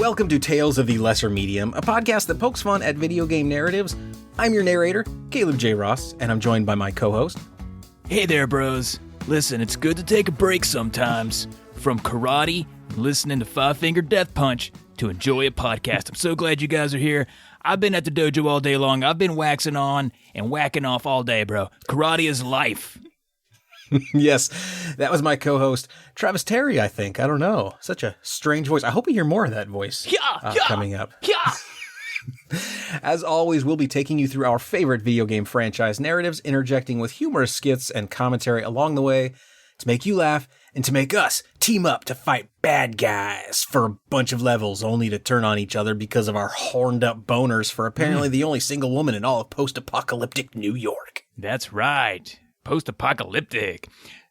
Welcome to Tales of the Lesser Medium, a podcast that pokes fun at video game narratives. I'm your narrator, Caleb J. Ross, and I'm joined by my co-host. Hey there, bros. Listen, it's good to take a break sometimes. From karate, listening to Five Finger Death Punch, to enjoy a podcast. I'm so glad you guys are here. I've been at the dojo all day long. I've been waxing on and whacking off all day, bro. Karate is life. Yes, that was my co-host, Travis Terry, I think. I don't know. Such a strange voice. I hope we hear more of that voice coming up. As always, we'll be taking you through our favorite video game franchise narratives, interjecting with humorous skits and commentary along the way to make you laugh and to make us team up to fight bad guys for a bunch of levels, only to turn on each other because of our horned-up boners for apparently the only single woman in all of post-apocalyptic New York. That's right. Post-apocalyptic.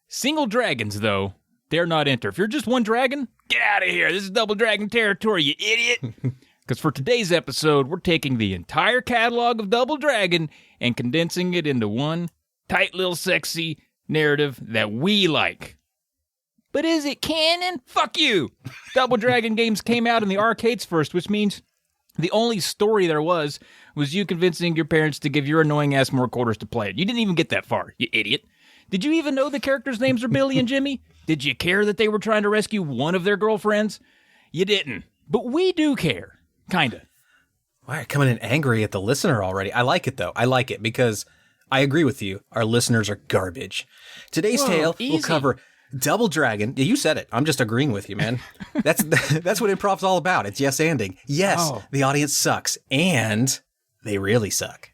Single dragons, though, dare not enter. If you're just one dragon, get out of here. This is double dragon territory, you idiot. Because for today's episode, we're taking the entire catalog of Double Dragon and condensing it into one tight little sexy narrative that we like. But is it canon? Fuck you! Double Dragon games came out in the arcades first, which means the only story there was you convincing your parents to give your annoying ass more quarters to play it. You didn't even get that far, you idiot. Did you even know the characters' names are Billy and Jimmy? Did you care that they were trying to rescue one of their girlfriends? You didn't. But we do care. Kinda. Why, coming in angry at the listener already. I like it, though. I like it because I agree with you. Our listeners are garbage. Today's tale will cover Double Dragon. Yeah, you said it. I'm just agreeing with you, man. That's what improv's all about. It's yes-anding. Yes, the audience sucks, and they really suck.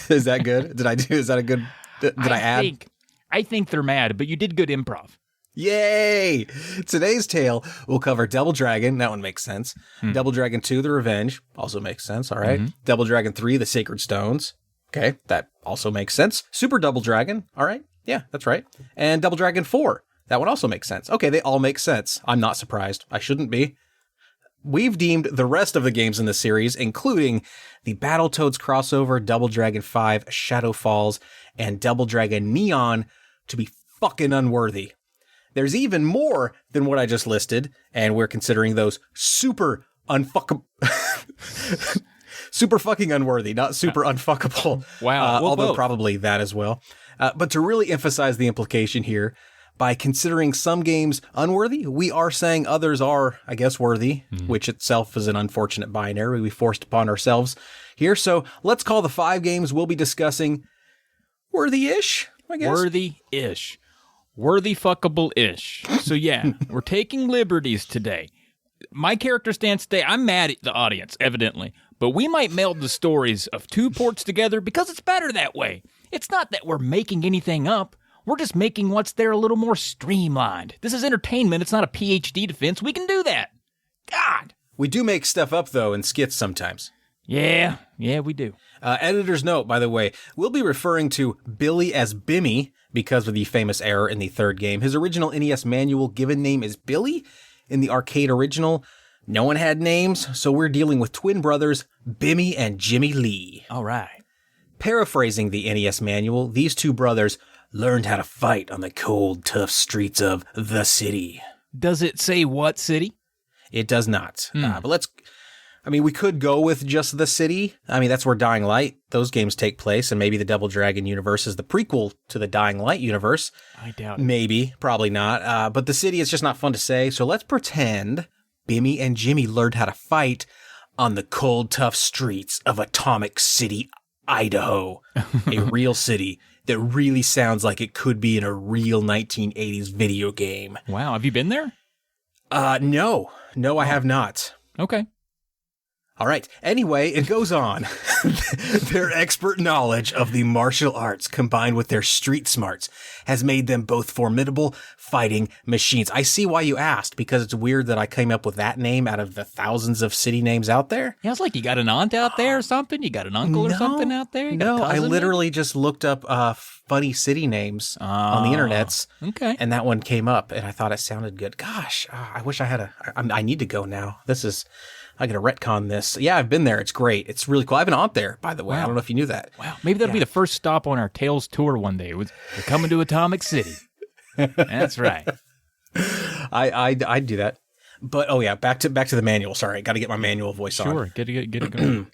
Is that good? Is that a good... Did I add? I think they're mad, but you did good improv. Yay! Today's tale will cover Double Dragon. That one makes sense. Double Dragon 2, The Revenge. Also makes sense. All right. Double Dragon 3, The Sacred Stones. Okay. That also makes sense. Super Double Dragon. All right. Yeah, that's right. And Double Dragon 4. That one also makes sense. Okay, they all make sense. I'm not surprised. I shouldn't be. We've deemed the rest of the games in the series, including the Battletoads crossover, Double Dragon 5, Shadow Falls, and Double Dragon Neon, to be fucking unworthy. There's even more than what I just listed, and we're considering those super fucking unworthy, not super unfuckable. Wow. Although both. Probably that as well. But to really emphasize the implication here, by considering some games unworthy, we are saying others are, I guess, worthy, which itself is an unfortunate binary we forced upon ourselves here. So let's call the 5 games we'll be discussing worthy-ish, I guess. Worthy-ish. Worthy fuckable-ish. So yeah, we're taking liberties today. My character stance today, I'm mad at the audience, evidently, but we might meld the stories of 2 ports together because it's better that way. It's not that we're making anything up. We're just making what's there a little more streamlined. This is entertainment. It's not a PhD defense. We can do that. God. We do make stuff up, though, in skits sometimes. Yeah, we do. Editor's note, by the way, we'll be referring to Billy as Bimmy because of the famous error in the 3rd game. His original NES manual given name is Billy. In the arcade original, no one had names, so we're dealing with twin brothers, Bimmy and Jimmy Lee. All right. Paraphrasing the NES manual, these 2 brothers learned how to fight on the cold, tough streets of the city. Does it say what city? It does not. But we could go with just the city. That's where Dying Light, those games take place, and maybe the Double Dragon universe is the prequel to the Dying Light universe. I doubt it. Maybe, probably not. But the city is just not fun to say, so let's pretend Bimmy and Jimmy learned how to fight on the cold, tough streets of Atomic City, Idaho. A real city that really sounds like it could be in a real 1980s video game. Wow, have you been there? No, I have not. Okay. All right. Anyway, it goes on. Their expert knowledge of the martial arts combined with their street smarts has made them both formidable fighting machines. I see why you asked, because it's weird that I came up with that name out of the thousands of city names out there. Yeah, it's like you got an aunt out there or something? You got an uncle or something out there? No, I literally just looked up funny city names on the internets. Okay. And that one came up, and I thought it sounded good. Gosh, I wish I had I need to go now. I got to retcon this. Yeah, I've been there. It's great. It's really cool. I have an aunt there, by the way. Wow. I don't know if you knew that. Wow. Maybe that'll be the first stop on our Tales tour one day. We're coming to Atomic City. That's right. I'd do that. But, oh yeah, back to the manual. Sorry, got to get my manual voice on. Sure, get it going.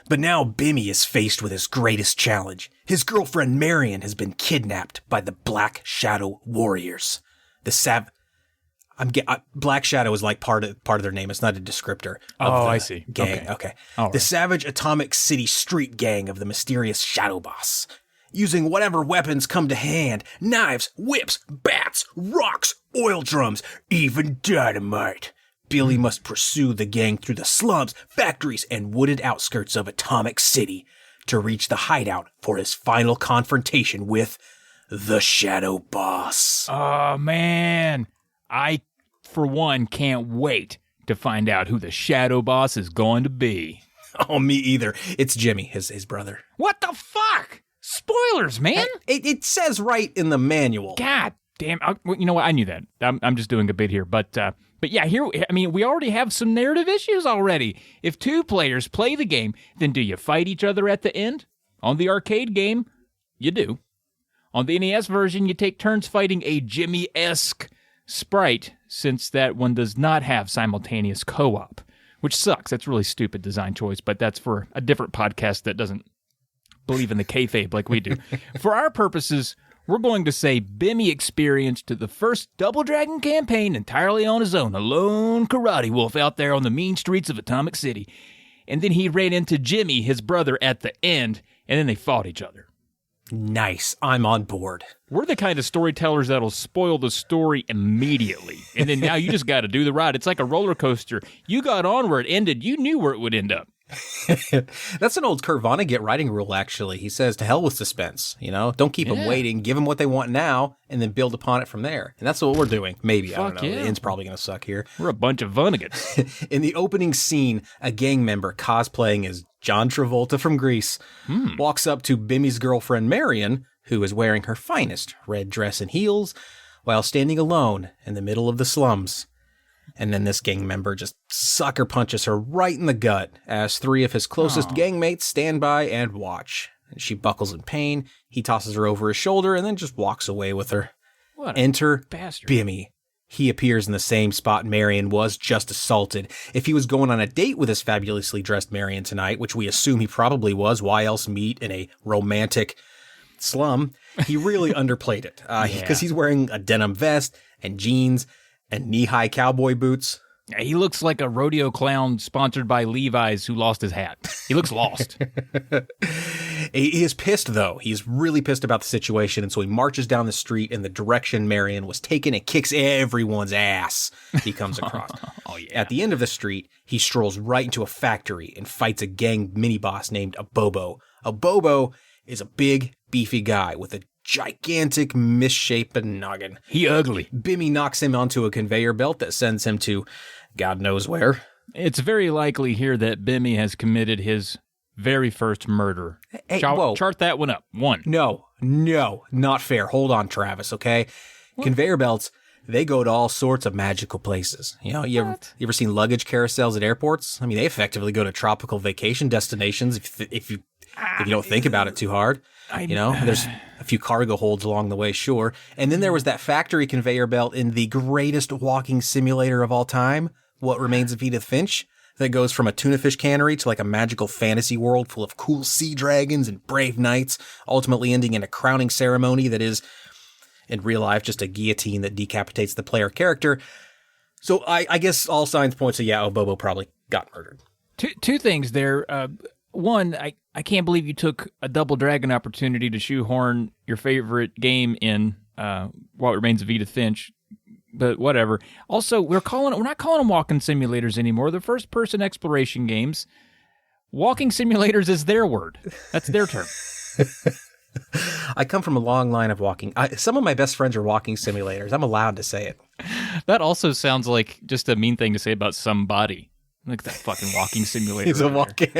But now Bimmy is faced with his greatest challenge. His girlfriend Marion has been kidnapped by the Black Shadow Warriors. Black Shadow is like part of their name. It's not a descriptor of the I see. gang. Okay. All The right. savage Atomic City street gang of the mysterious Shadow Boss. Using whatever weapons come to hand, knives, whips, bats, rocks, oil drums, even dynamite. Billy must pursue the gang through the slums, factories, and wooded outskirts of Atomic City to reach the hideout for his final confrontation with the Shadow Boss. Oh, man. I, for one, can't wait to find out who the Shadow Boss is going to be. Oh, me either. It's Jimmy, his brother. What the fuck? Spoilers, man. It says right in the manual. God damn. You know what? I knew that. I'm just doing a bit here. But yeah, we already have some narrative issues already. If two players play the game, then do you fight each other at the end? On the arcade game, you do. On the NES version, you take turns fighting a Jimmy-esque sprite, since that one does not have simultaneous co-op, which sucks. That's a really stupid design choice, but that's for a different podcast that doesn't believe in the kayfabe like we do. For our purposes, we're going to say Bimmy experienced the first Double Dragon campaign entirely on his own, a lone karate wolf out there on the mean streets of Atomic City. And then he ran into Jimmy, his brother, at the end, and then they fought each other. Nice. I'm on board. We're the kind of storytellers that'll spoil the story immediately. And then now you just got to do the ride. It's like a roller coaster. You got on where it ended. You knew where it would end up. That's an old Kurt Vonnegut writing rule, actually. He says, to hell with suspense. Don't keep them waiting. Give them what they want now, and then build upon it from there. And that's what we're doing. Maybe. I don't know. Yeah. The end's probably going to suck here. We're a bunch of Vonnegut's. In the opening scene, a gang member cosplaying as John Travolta from Grease walks up to Bimmy's girlfriend Marion, who is wearing her finest red dress and heels, while standing alone in the middle of the slums. And then this gang member just sucker punches her right in the gut as three of his closest gang mates stand by and watch. And she buckles in pain. He tosses her over his shoulder and then just walks away with her. What a Enter bastard. Bimmy. He appears in the same spot Marion was just assaulted. If he was going on a date with his fabulously dressed Marion tonight, which we assume he probably was, why else meet in a romantic slum? He really underplayed it because he's wearing a denim vest and jeans and knee-high cowboy boots. He looks like a rodeo clown sponsored by Levi's who lost his hat. He looks lost. He is pissed, though. He's really pissed about the situation, and so he marches down the street in the direction Marion was taken and kicks everyone's ass he comes across. Oh, yeah. At the end of the street, he strolls right into a factory and fights a gang mini-boss named Abobo. Abobo is a big, beefy guy with a gigantic, misshapen noggin. He ugly. Bimmy knocks him onto a conveyor belt that sends him to God knows where. It's very likely here that Bimmy has committed his very first murder. Hey, whoa. Chart that one up. 1. No, not fair. Hold on, Travis, okay? What? Conveyor belts, they go to all sorts of magical places. You ever seen luggage carousels at airports? I mean, they effectively go to tropical vacation destinations if you don't think about it too hard. There's a few cargo holds along the way, sure. And then there was that factory conveyor belt in the greatest walking simulator of all time, What Remains of Edith Finch, that goes from a tuna fish cannery to like a magical fantasy world full of cool sea dragons and brave knights, ultimately ending in a crowning ceremony that is, in real life, just a guillotine that decapitates the player character. So I guess all signs point to, Abobo probably got murdered. Two things there. One, I can't believe you took a Double Dragon opportunity to shoehorn your favorite game in What Remains of Edith Finch, but whatever. Also, we're not calling them walking simulators anymore. They're first-person exploration games. Walking simulators is their word. That's their term. I come from a long line of walking. Some of my best friends are walking simulators. I'm allowed to say it. That also sounds like just a mean thing to say about somebody. Like that fucking walking simulator. He's a walking.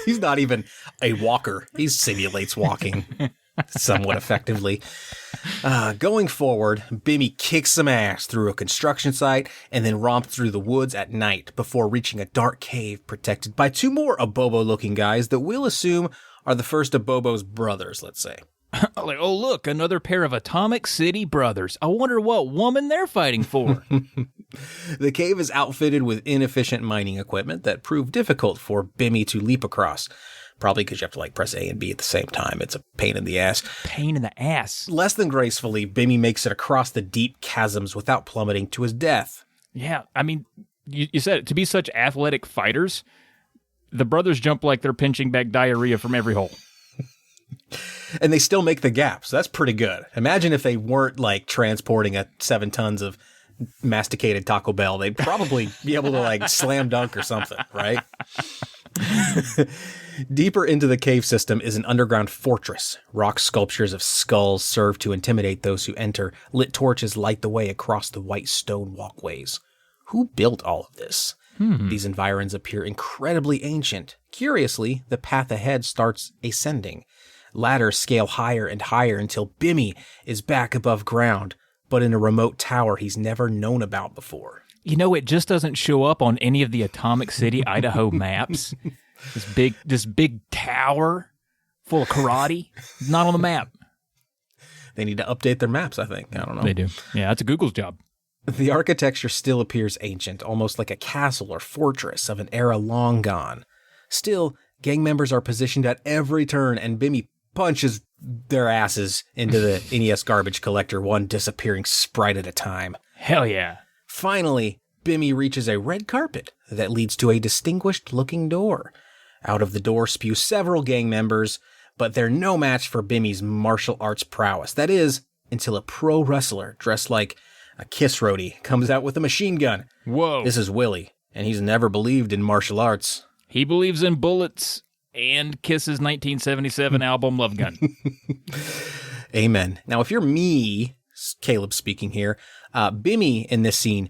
He's not even a walker. He simulates walking somewhat effectively. Going forward, Bimmy kicks some ass through a construction site and then romps through the woods at night before reaching a dark cave protected by two more Abobo-looking guys that we'll assume are the first Abobo's brothers, let's say. Like, oh, look, another pair of Atomic City brothers. I wonder what woman they're fighting for. The cave is outfitted with inefficient mining equipment that proved difficult for Bimmy to leap across. Probably because you have to like press A and B at the same time. It's a pain in the ass. Pain in the ass. Less than gracefully, Bimmy makes it across the deep chasms without plummeting to his death. Yeah, I mean, you said it. To be such athletic fighters, the brothers jump like they're pinching back diarrhea from every hole. And they still make the gap, so that's pretty good. Imagine if they weren't like transporting 7 tons of masticated Taco Bell. They'd probably be able to like slam dunk or something, right? Deeper into the cave system is an underground fortress. Rock sculptures of skulls serve to intimidate those who enter. Lit torches light the way across the white stone walkways. Who built all of this? These environs appear incredibly ancient. Curiously, the path ahead starts ascending. Ladders scale higher and higher until Bimmy is back above ground, but in a remote tower he's never known about before. You know, it just doesn't show up on any of the Atomic City, Idaho maps. This big tower full of karate, not on the map. They need to update their maps, I think. I don't know. They do. Yeah, that's a Google's job. The architecture still appears ancient, almost like a castle or fortress of an era long gone. Still, gang members are positioned at every turn, and Bimmy punches their asses into the NES garbage collector, one disappearing sprite at a time. Hell yeah. Finally, Bimmy reaches a red carpet that leads to a distinguished-looking door. Out of the door spew several gang members, but they're no match for Bimmy's martial arts prowess. That is, until a pro wrestler dressed like a Kiss roadie comes out with a machine gun. Whoa. This is Willie, and he's never believed in martial arts. He believes in bullets and Kiss's 1977 album Love Gun. Amen. Now, if you're me, Caleb speaking here, Bimmy in this scene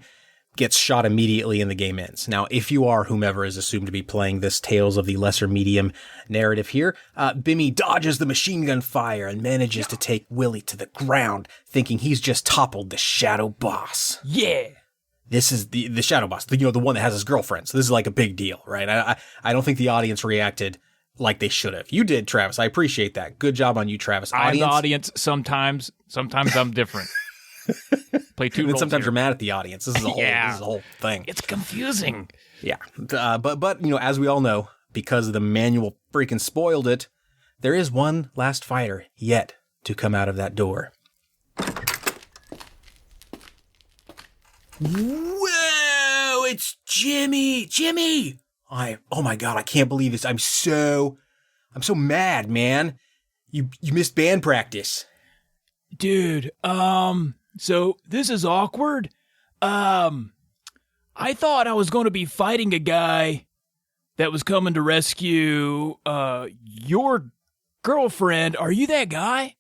gets shot immediately and the game ends. Now, if you are whomever is assumed to be playing this Tales of the Lesser Medium narrative here, Bimmy dodges the machine gun fire and manages to take Willie to the ground, thinking he's just toppled the Shadow Boss. Yeah. This is the Shadow Boss, the one that has his girlfriend. So this is like a big deal, right? I don't think the audience reacted like they should have. You did, Travis. I appreciate that. Good job on you, Travis. I'm the audience sometimes. Sometimes I'm different. Play two roles. And sometimes here. You're mad at the audience. This is a whole, this is a whole thing. It's confusing. Yeah. But as we all know, because the manual freaking spoiled it, there is one last fighter yet to come out of that door. Whoa! It's Jimmy! Jimmy! Oh my God, I can't believe this. I'm so mad, man. You missed band practice. Dude, so this is awkward. I thought I was going to be fighting a guy that was coming to rescue, your girlfriend. Are you that guy?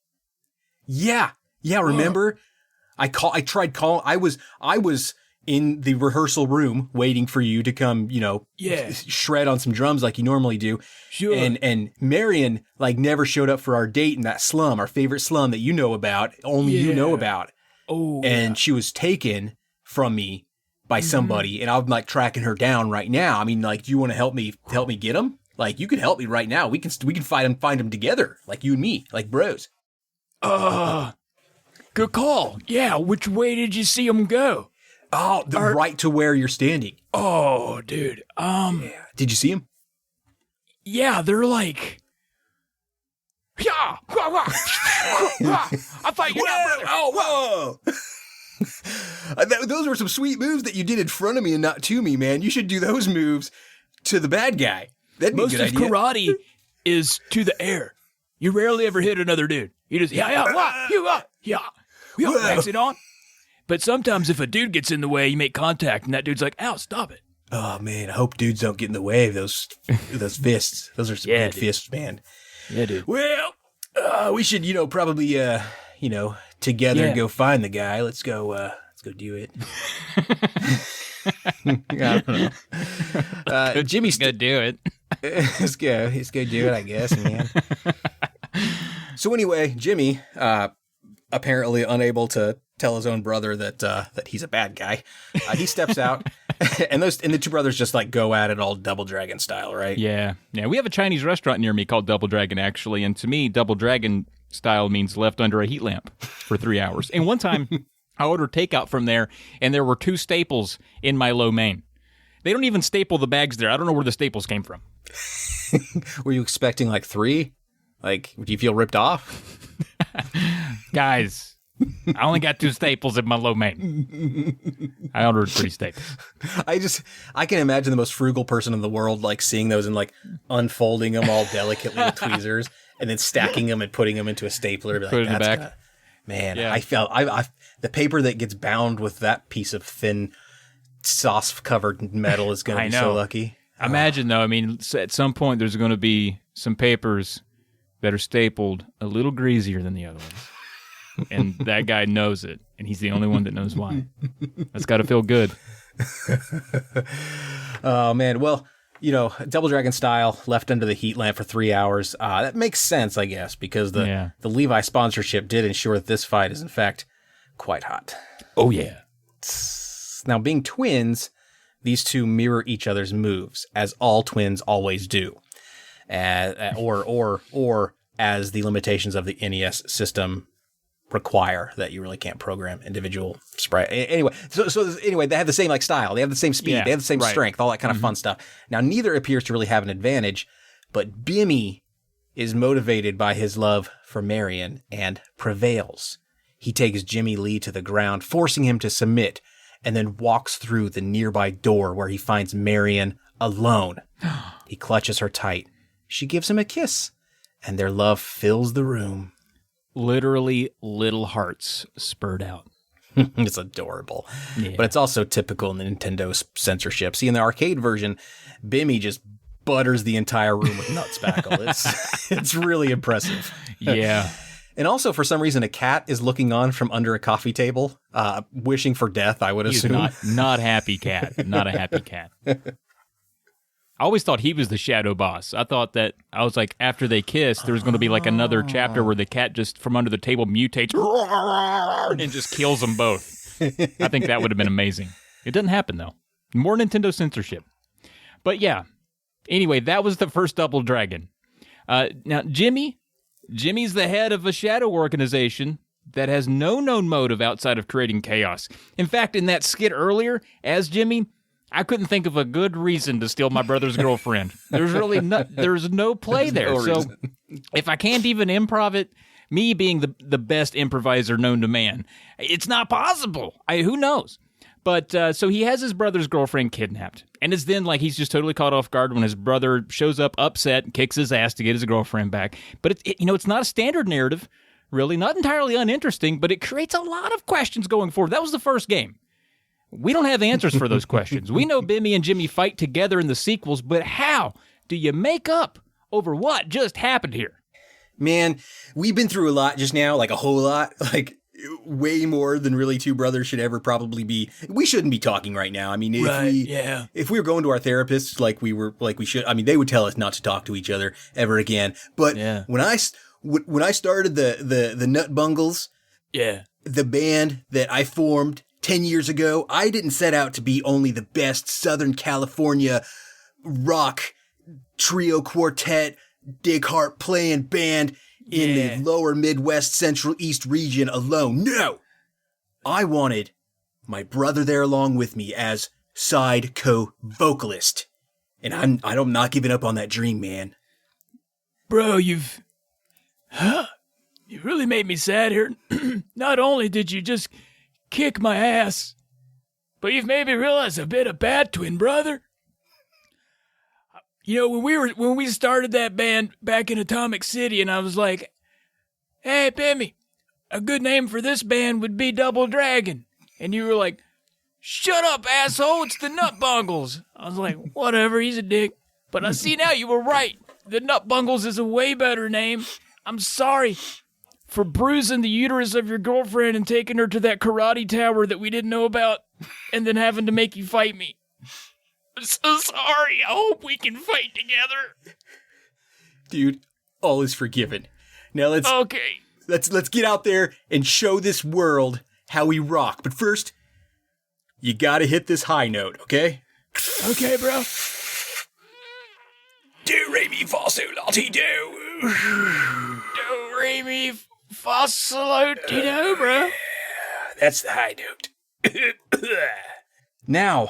Yeah, remember? I tried calling. I was in the rehearsal room waiting for you to come, shred on some drums like you normally do. Sure. And Marion never showed up for our date in that slum, our favorite slum that you know about, only you know about. Oh. And she was taken from me by somebody, and I'm tracking her down right now. I mean, do you want to help me get him? You can help me right now. We can find him together, like you and me, like bros. Good call. Yeah, which way did you see him go? Oh, right to where you're standing. Oh, dude. Yeah. Did you see him? Yeah, they're like, yeah, I fight you now, brother. Oh, whoa. Those were some sweet moves that you did in front of me and not to me, man. You should do those moves to the bad guy. That'd be Most a good of idea. karate is to the air. You rarely ever hit another dude. You just, wax it on. But sometimes if a dude gets in the way, you make contact, and that dude's like, ow, stop it. Oh, man, I hope dudes don't get in the way of those fists. Those are some good fists, man. Yeah, dude. Well, we should, probably, together go find the guy. Let's go do it. I don't know. Jimmy's gonna do it. Let's go do it, I guess, man. So anyway, Jimmy, apparently unable to tell his own brother that he's a bad guy, he steps out, and the two brothers just go at it all Double Dragon style, right? Yeah. We have a Chinese restaurant near me called Double Dragon, actually, and to me, Double Dragon style means left under a heat lamp for 3 hours. And one time, I ordered takeout from there, and there were 2 staples in my lo mein. They don't even staple the bags there. I don't know where the staples came from. Were you expecting like 3? Like, do you feel ripped off? Guys, I only got 2 staples in my lo mein. I ordered 3 staples. I can imagine the most frugal person in the world, like seeing those and like unfolding them all delicately with tweezers and then stacking them and putting them into a stapler. Like, put it in the back. Man, yeah. The paper that gets bound with that piece of thin sauce-covered metal is going to be so lucky. Imagine, though, I mean, at some point there's going to be some papers that are stapled a little greasier than the other ones. And that guy knows it, and he's the only one that knows why. That's got to feel good. Oh, man. Well, Double Dragon style, left under the heat lamp for 3 hours. That makes sense, I guess, because the Levi sponsorship did ensure that this fight is, in fact, quite hot. Oh, yeah. Now, being twins, these two mirror each other's moves, as all twins always do. Or as the limitations of the NES system require, that you really can't program individual sprite. Anyway, so they have the same style, they have the same speed, they have the same strength, all that kind of fun stuff. Now, neither appears to really have an advantage, but Bimmy is motivated by his love for Marion and prevails. He takes Jimmy Lee to the ground, forcing him to submit, and then walks through the nearby door where he finds Marion alone. He clutches her tight. She gives him a kiss, and their love fills the room. Literally, little hearts spurred out. It's adorable. Yeah. But it's also typical in the Nintendo censorship. See, in the arcade version, Bimmy just butters the entire room with nut spackle. It's really impressive. Yeah. And also, for some reason, a cat is looking on from under a coffee table, wishing for death, I would assume. Not happy cat. Not a happy cat. I always thought he was the shadow boss. I was like, after they kiss, there was going to be like another chapter where the cat just from under the table mutates and just kills them both. I think that would have been amazing. It doesn't happen, though. More Nintendo censorship. But yeah. Anyway, that was the first Double Dragon. Now, Jimmy's the head of a shadow organization that has no known motive outside of creating chaos. In fact, in that skit earlier, as Jimmy, I couldn't think of a good reason to steal my brother's girlfriend. There's no play there. So if I can't even improv it, me being the best improviser known to man, it's not possible. Who knows? But so he has his brother's girlfriend kidnapped. And it's then like he's just totally caught off guard when his brother shows up upset and kicks his ass to get his girlfriend back. But it's not a standard narrative, really, not entirely uninteresting, but it creates a lot of questions going forward. That was the first game. We don't have answers for those questions. We know Bimmy and Jimmy fight together in the sequels, but how do you make up over what just happened here? Man, we've been through a lot just now, like a whole lot, like way more than really two brothers should ever probably be. We shouldn't be talking right now. I mean, if we were going to our therapists like we should, I mean, they would tell us not to talk to each other ever again. But when I started the Nut Bungles, the band that I formed 10 years ago, I didn't set out to be only the best Southern California rock trio quartet, dig harp playing band in the lower Midwest Central East region alone. No! I wanted my brother there along with me as side co-vocalist. And I'm not giving up on that dream, man. Bro, you really made me sad here. Not only did you just kick my ass, but you've made me realize I've been a bad twin brother. You know, when we started that band back in Atomic City, and I was like, "Hey, Bimmy, a good name for this band would be Double Dragon," and you were like, "Shut up, asshole! It's the Nut Bungles." I was like, "Whatever, he's a dick." But I see now you were right. The Nut Bungles is a way better name. I'm sorry for bruising the uterus of your girlfriend and taking her to that karate tower that we didn't know about, and then having to make you fight me. I'm so sorry. I hope we can fight together. Dude, all is forgiven. Now let's get out there and show this world how we rock. But first, you gotta hit this high note, okay? Okay, bro. Do, re, mi, fa, sol, la, ti, do. Do, re, Jamie Fossilotino, That's the high note. Now,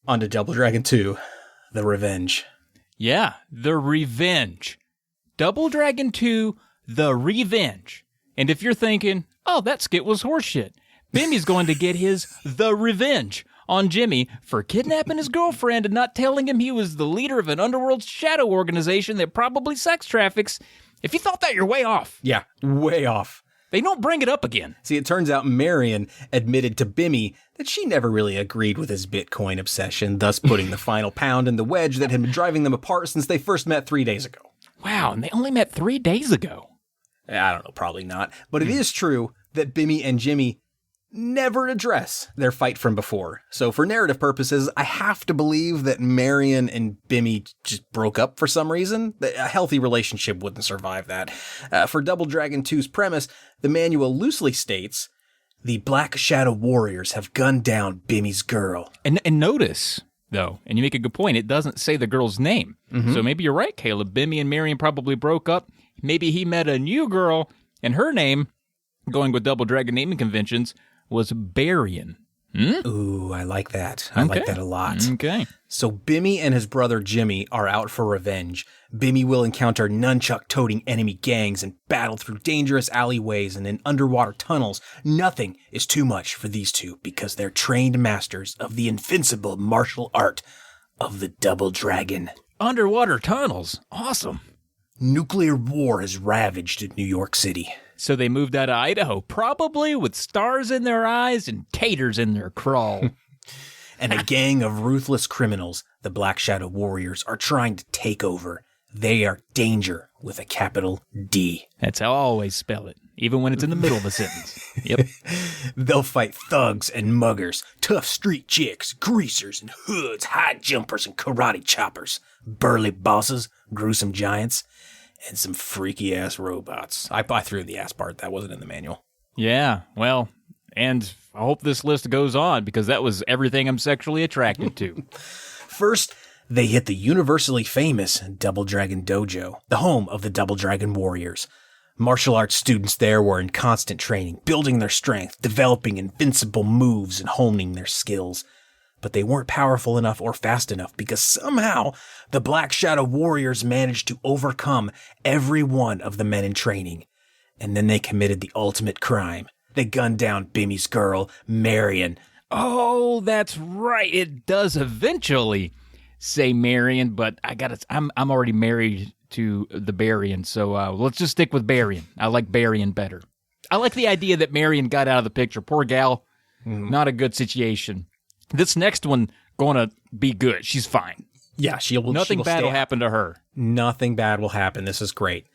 on to Double Dragon 2, The Revenge. Yeah, The Revenge. Double Dragon 2, The Revenge. And if you're thinking, oh, that skit was horseshit, Bimmy's going to get his The Revenge on Jimmy for kidnapping his girlfriend and not telling him he was the leader of an underworld shadow organization that probably sex traffics. If you thought that, you're way off. Yeah, way off. They don't bring it up again. See, it turns out Marion admitted to Bimmy that she never really agreed with his Bitcoin obsession, thus putting the final pound in the wedge that had been driving them apart since they first met 3 days ago. Wow, and they only met 3 days ago. I don't know, probably not. But it is true that Bimmy and Jimmy never address their fight from before. So for narrative purposes, I have to believe that Marion and Bimmy just broke up for some reason. A healthy relationship wouldn't survive that. For Double Dragon 2's premise, the manual loosely states, the Black Shadow Warriors have gunned down Bimmy's girl. And notice, though, and you make a good point, it doesn't say the girl's name. So maybe you're right, Caleb. Bimmy and Marion probably broke up. Maybe he met a new girl, and her name, going with Double Dragon naming conventions, was Barian. Ooh, I like that. I like that a lot. Okay. So Bimmy and his brother Jimmy are out for revenge. Bimmy will encounter nunchuck-toting enemy gangs and battle through dangerous alleyways and in underwater tunnels. Nothing is too much for these two because they're trained masters of the invincible martial art of the Double Dragon. Underwater tunnels. Awesome. Nuclear war has ravaged New York City. So they moved out of Idaho, probably with stars in their eyes and taters in their crawl. And a gang of ruthless criminals, the Black Shadow Warriors, are trying to take over. They are danger with a capital D. That's how I always spell it, even when it's in the middle of a sentence. Yep. They'll fight thugs and muggers, tough street chicks, greasers and hoods, high jumpers and karate choppers, burly bosses, gruesome giants, and some freaky-ass robots. I threw in the ass part. That wasn't in the manual. Yeah, well, and I hope this list goes on because that was everything I'm sexually attracted to. First, they hit the universally famous Double Dragon Dojo, the home of the Double Dragon Warriors. Martial arts students there were in constant training, building their strength, developing invincible moves, and honing their skills. But they weren't powerful enough or fast enough because somehow the Black Shadow Warriors managed to overcome every one of the men in training. And then they committed the ultimate crime. They gunned down Bimmy's girl, Marion. Oh, that's right. It does eventually say Marion, but I'm already married to the Barian, so let's just stick with Barian. I like Barian better. I like the idea that Marion got out of the picture. Poor gal, not a good situation. This next one going to be good. She's fine. Yeah, Nothing bad will happen to her. Nothing bad will happen. This is great.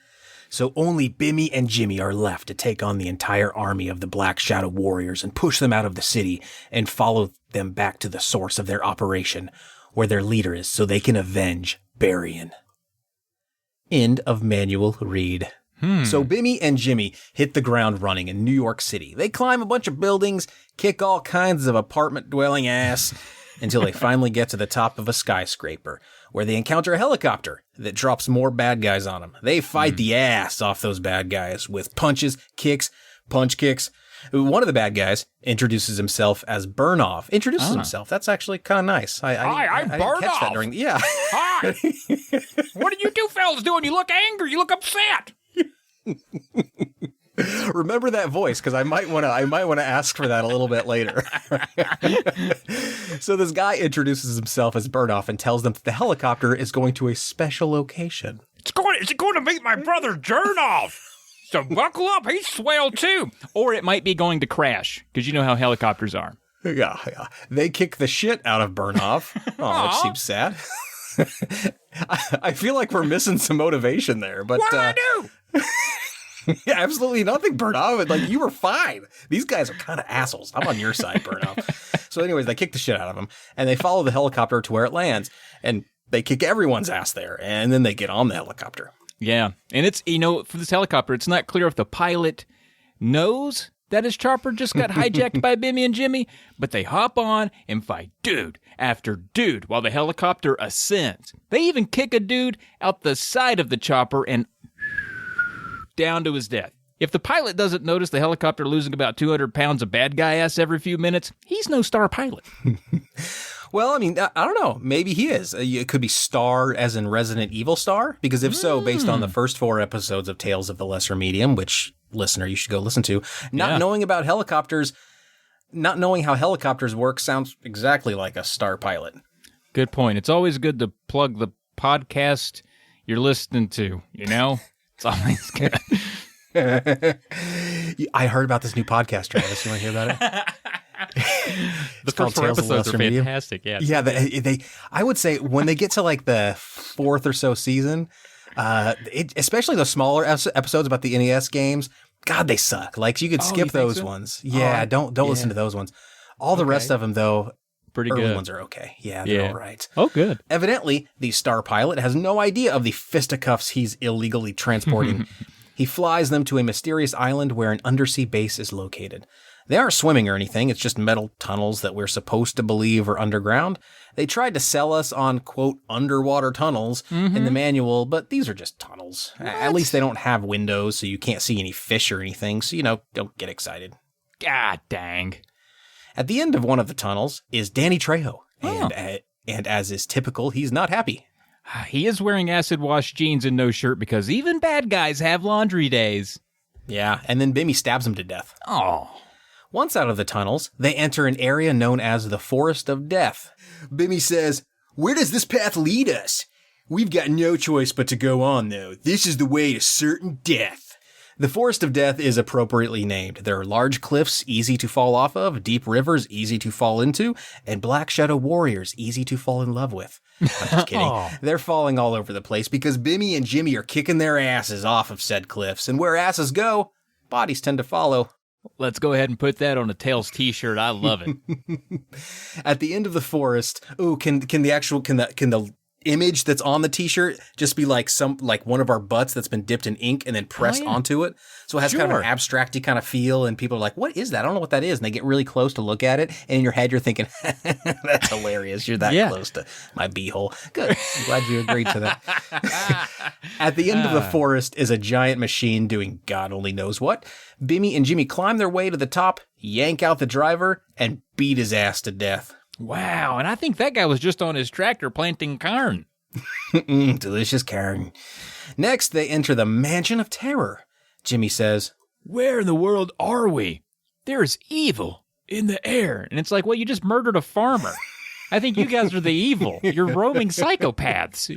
So only Bimmy and Jimmy are left to take on the entire army of the Black Shadow Warriors and push them out of the city and follow them back to the source of their operation, where their leader is, so they can avenge Barian. End of manual read. So Bimmy and Jimmy hit the ground running in New York City. They climb a bunch of buildings, kick all kinds of apartment-dwelling ass, until they finally get to the top of a skyscraper, where they encounter a helicopter that drops more bad guys on them. They fight the ass off those bad guys with punches, kicks, punch kicks. One of the bad guys introduces himself as Burnoff. Himself. That's actually kind of nice. Hi, I'm I didn't catch that Burnoff. yeah. Hi. What are you two fellas doing? You look angry. You look upset. Remember that voice, because I might want to ask for that a little bit later. So this guy introduces himself as Burnoff and tells them that the helicopter is going to a special location. It's going to meet my brother Jernoff. So buckle up. He's swell too. Or it might be going to crash, because you know how helicopters are. Yeah. They kick the shit out of Burnoff. Oh, which seems sad. I feel like we're missing some motivation there, but What did I do? yeah, absolutely nothing, Burnoff. Like, you were fine. These guys are kind of assholes. I'm on your side, Burnoff. So anyways, they kick the shit out of him, and they follow the helicopter to where it lands, and they kick everyone's ass there, and then they get on the helicopter. Yeah, and it's, for this helicopter, it's not clear if the pilot knows that his chopper just got hijacked by Bimmy and Jimmy, but they hop on and fight dude after dude while the helicopter ascends. They even kick a dude out the side of the chopper and down to his death. If the pilot doesn't notice the helicopter losing about 200 pounds of bad guy ass every few minutes, he's no star pilot. Well, I mean, I don't know. Maybe he is. It could be star as in Resident Evil star, because if so, based on the first 4 episodes of Tales of the Lesser Medium, which, listener, you should go listen to, not knowing about helicopters, not knowing how helicopters work sounds exactly like a star pilot. Good point. It's always good to plug the podcast you're listening to, you know? It's always good. I heard about this new podcast, Travis. You want to hear about it? The first 4 episodes are fantastic. Yeah. Yeah. They, I would say when they get to like the 4th or so season, especially the smaller episodes about the NES games, God, they suck. Like you could skip those ones. Yeah. Don't listen to those ones. All the rest of them, though, pretty early good. ones are okay. Yeah, they're all right. Oh, good. Evidently, the star pilot has no idea of the fisticuffs he's illegally transporting. He flies them to a mysterious island where an undersea base is located. They aren't swimming or anything. It's just metal tunnels that we're supposed to believe are underground. They tried to sell us on, quote, underwater tunnels in the manual, but these are just tunnels. At least they don't have windows, so you can't see any fish or anything, so, don't get excited. God dang. At the end of one of the tunnels is Danny Trejo, and as is typical, he's not happy. He is wearing acid-wash jeans and no shirt because even bad guys have laundry days. Yeah, and then Bimmy stabs him to death. Oh. Once out of the tunnels, they enter an area known as the Forest of Death. Bimmy says, "Where does this path lead us? We've got no choice but to go on, though. This is the way to certain death." The Forest of Death is appropriately named. There are large cliffs easy to fall off of, deep rivers easy to fall into, and black shadow warriors easy to fall in love with. I'm just kidding. They're falling all over the place because Bimmy and Jimmy are kicking their asses off of said cliffs, and where asses go, bodies tend to follow. Let's go ahead and put that on a Tails t-shirt. I love it. At the end of the forest, can the image that's on the t-shirt just be like one of our butts that's been dipped in ink and then pressed onto it? So it has kind of an abstracty kind of feel, and people are like, "What is that? I don't know what that is." And they get really close to look at it, and in your head you're thinking, "That's hilarious. You're that close to my beehole." Good. I'm glad you agreed to that. At the end of the forest is a giant machine doing God only knows what. Bimmy and Jimmy climb their way to the top, yank out the driver, and beat his ass to death. Wow, and I think that guy was just on his tractor planting corn. Delicious corn. Next, they enter the Mansion of Terror. Jimmy says, "Where in the world are we? There's evil In the air." And it's like, well, you just murdered a farmer. I think you guys are the evil. You're roaming psychopaths.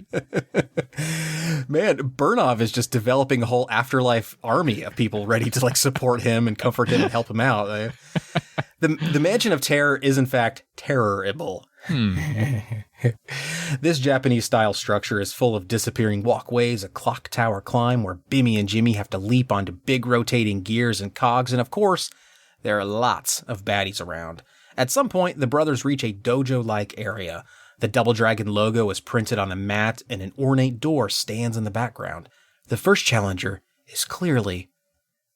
Man, Burnov is just developing a whole afterlife army of people ready to support him and comfort him and help him out. The Mansion of Terror is in fact terrorable. This Japanese-style structure is full of disappearing walkways, a clock tower climb where Bimmy and Jimmy have to leap onto big rotating gears and cogs, and of course, there are lots of baddies around. At some point, the brothers reach a dojo-like area. The Double Dragon logo is printed on a mat, and an ornate door stands in the background. The first challenger is clearly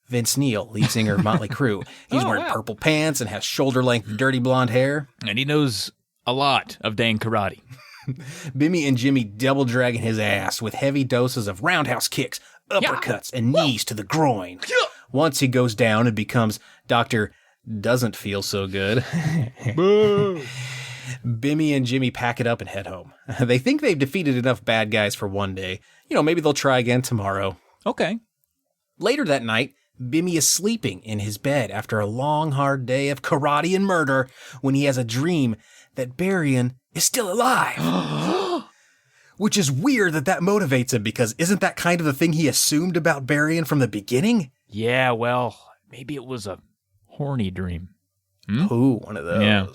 Vince Neil, lead singer of Motley Crue. He's wearing purple pants and has shoulder-length, dirty blonde hair. And he knows a lot of dang karate. Bimmy and Jimmy double dragging his ass with heavy doses of roundhouse kicks, uppercuts, and knees to the groin. Once he goes down and becomes Dr. Doesn't Feel So Good. Bimmy and Jimmy pack it up and head home. They think they've defeated enough bad guys for one day. Maybe they'll try again tomorrow. Okay. Later that night, Bimmy is sleeping in his bed after a long, hard day of karate and murder when he has a dream that Barian is still alive. Which is weird that motivates him, because isn't that kind of the thing he assumed about Barian from the beginning? Yeah, well, maybe it was a horny dream. Ooh, one of those. Yeah.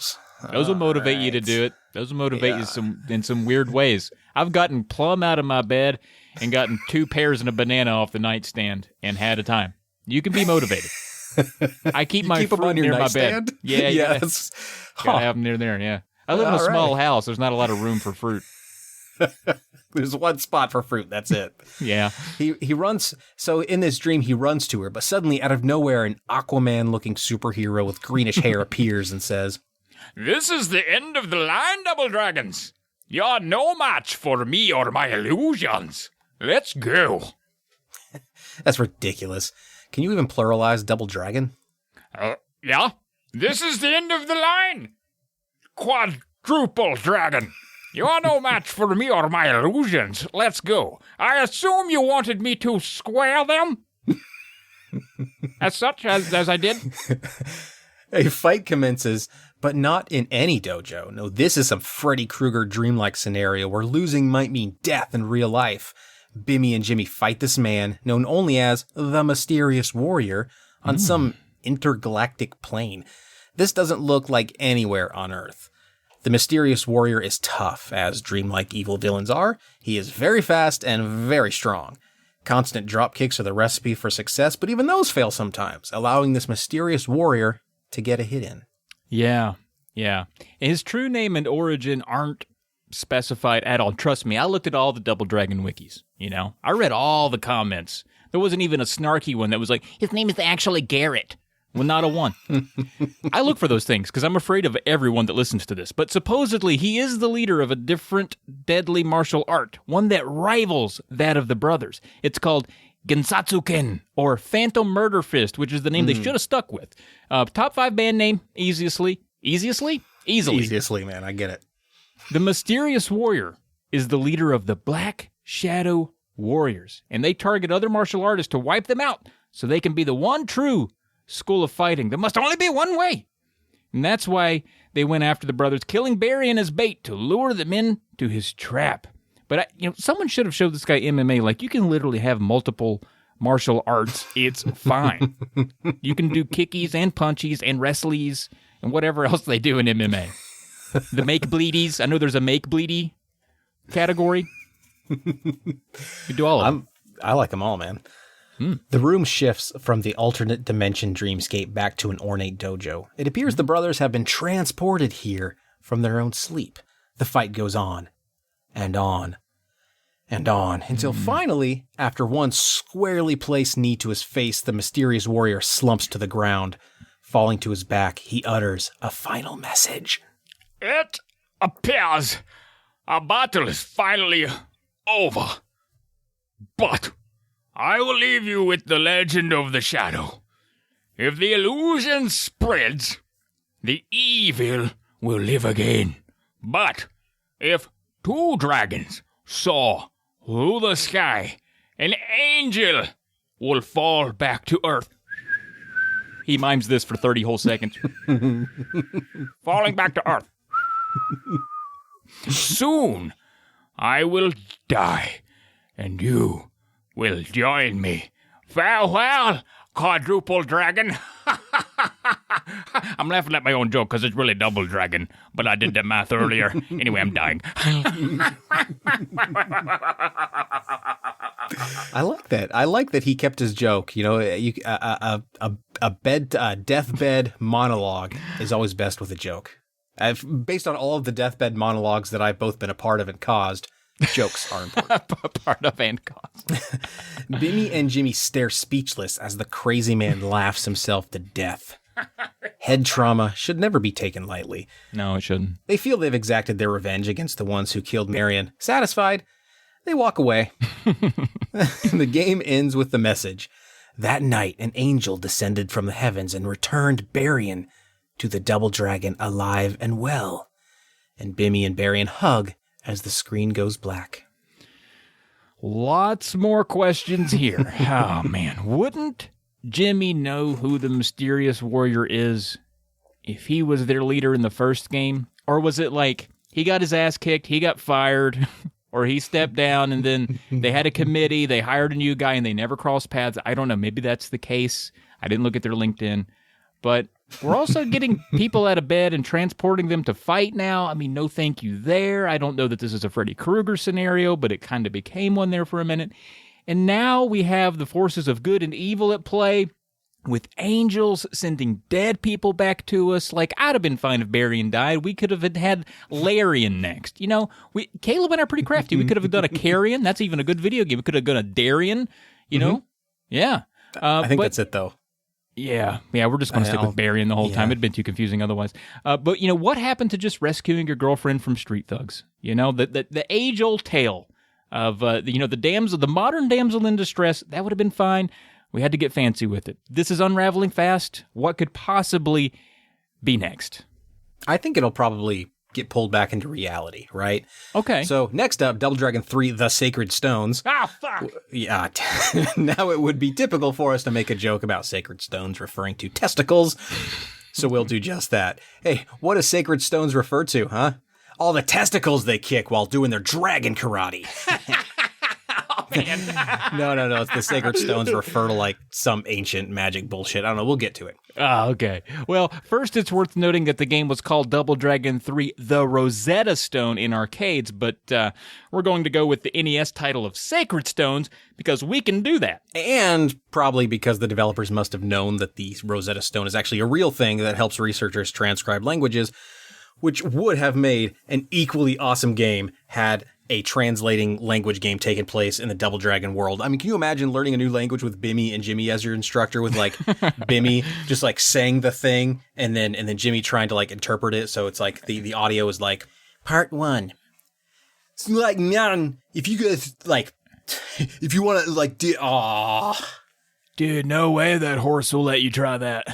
Those will motivate you to do it. Those will motivate you in some weird ways. I've gotten plumb out of my bed and gotten 2 pears and a banana off the nightstand and had a time. You can be motivated. I keep my keep fruit them on your near nightstand? my bed. Yeah, Yeah. Gotta have them near there, yeah. I live in a small house. There's not a lot of room for fruit. There's one spot for fruit. That's it. Yeah. He runs. So in this dream, he runs to her, but suddenly out of nowhere, an Aquaman-looking superhero with greenish hair appears and says, "This is the end of the line, Double Dragons. You're no match for me or my illusions. Let's go." That's ridiculous. Can you even pluralize double dragon? Yeah? This is the end of the line. Quadruple dragon. You are no match for me or my illusions. Let's go. I assume you wanted me to square them? As such, as I did? A fight commences, but not in any dojo. No, this is some Freddy Krueger dreamlike scenario where losing might mean death in real life. Bimmy and Jimmy fight this man, known only as the Mysterious Warrior, on some intergalactic plane. This doesn't look like anywhere on Earth. The Mysterious Warrior is tough, as dreamlike evil villains are. He is very fast and very strong. Constant drop kicks are the recipe for success, but even those fail sometimes, allowing this Mysterious Warrior to get a hit in. Yeah. His true name and origin aren't specified at all. Trust me, I looked at all the Double Dragon wikis, I read all the comments. There wasn't even a snarky one that was like, his name is actually Garrett. Well, not a one. I look for those things because I'm afraid of everyone that listens to this. But supposedly, he is the leader of a different deadly martial art, one that rivals that of the brothers. It's called Gensatsuken, or Phantom Murder Fist, which is the name they should have stuck with. Top 5 band name, easily. Easily, man, I get it. The Mysterious Warrior is the leader of the Black Shadow Warriors, and they target other martial artists to wipe them out so they can be the one true school of fighting. There must only be one way. And that's why they went after the brothers, killing Barry and his bait to lure them into his trap. But, someone should have showed this guy MMA. Like, you can literally have multiple martial arts. It's fine. You can do kickies and punchies and wrestlies and whatever else they do in MMA. The make-bleedies. I know there's a make-bleedy category. You do all of them. I like them all, man. The room shifts from the alternate dimension dreamscape back to an ornate dojo. It appears the brothers have been transported here from their own sleep. The fight goes on, and on, and on, until finally, after one squarely placed knee to his face, the Mysterious Warrior slumps to the ground. Falling to his back, he utters a final message. It appears our battle is finally over. But I will leave you with the legend of the shadow. If the illusion spreads, the evil will live again. But if 2 dragons soar through the sky, an angel will fall back to earth. He mimes this for 30 whole seconds. Falling back to earth. Soon I will die, and you will join me. Farewell, quadruple dragon. I'm laughing at my own joke because it's really double dragon, but I did the math earlier. Anyway, I'm dying. I like that. I like that he kept his joke. A deathbed monologue is always best with a joke. Based on all of the deathbed monologues that I've both been a part of and caused, jokes are important. Part of and caused. Bimmy and Jimmy stare speechless as the crazy man laughs himself to death. Head trauma should never be taken lightly. No, it shouldn't. They feel they've exacted their revenge against the ones who killed Marion. Satisfied, they walk away. The game ends with the message. That night, an angel descended from the heavens and returned Barian to the Double Dragon alive and well. And Bimmy and Barian hug as the screen goes black. Lots more questions here. Oh, man. Wouldn't Jimmy know who the Mysterious Warrior is if he was their leader in the first game? Or was it like he got his ass kicked, he got fired, or he stepped down and then they had a committee, they hired a new guy, and they never crossed paths? I don't know. Maybe that's the case. I didn't look at their LinkedIn. But we're also getting people out of bed and transporting them to fight now. I mean, no thank you there. I don't know that this is a Freddy Krueger scenario, but it kind of became one there for a minute. And now we have the forces of good and evil at play, with angels sending dead people back to us. Like, I'd have been fine if Barian died. We could have had Larian next. Caleb and I are pretty crafty. We could have done a Carrion. That's even a good video game. We could have done a Darian, know? Yeah. I think that's it, though. Yeah, we're just going to stick with Barian the whole time. It'd been too confusing otherwise. But, what happened to just rescuing your girlfriend from street thugs? The age-old tale of the modern damsel in distress. That would have been fine. We had to get fancy with it. This is unraveling fast. What could possibly be next? I think it'll probably get pulled back into reality, right? Okay. So next up, Double Dragon 3, The Sacred Stones. Ah, fuck! Yeah, now it would be typical for us to make a joke about sacred stones referring to testicles, so we'll do just that. Hey, what do sacred stones refer to, huh? All the testicles they kick while doing their dragon karate. Oh, man. No. It's the sacred stones refer to like some ancient magic bullshit. I don't know. We'll get to it. Ah, okay. Well, first it's worth noting that the game was called Double Dragon 3 The Rosetta Stone in arcades, but we're going to go with the NES title of Sacred Stones because we can do that. And probably because the developers must have known that the Rosetta Stone is actually a real thing that helps researchers transcribe languages, which would have made an equally awesome game had a translating language game taken place in the Double Dragon world. I mean, can you imagine learning a new language with Bimmy and Jimmy as your instructor, with like Bimmy just like saying the thing and then Jimmy trying to like interpret it. So it's like the audio is like part 1. It's like, man, if you guys like, if you want to like, Dude, no way that horse will let you try that.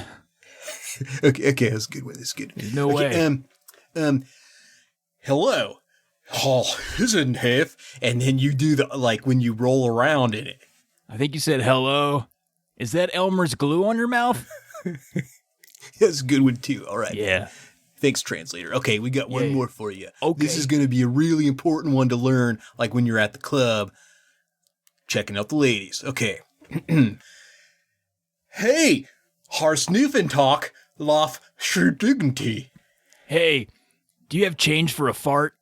okay, that's a good one. That's good. There's no way. Hello. Oh, isn't half. And then you do the, like, when you roll around in it. I think you said hello. Is that Elmer's glue on your mouth? That's a good one, too. All right. Yeah. Thanks, translator. Okay, we got one more for you. Okay. This is going to be a really important one to learn, like when you're at the club, checking out the ladies. Okay. Hey, Harsnoofen talk, lof dignity. Hey, do you have change for a fart?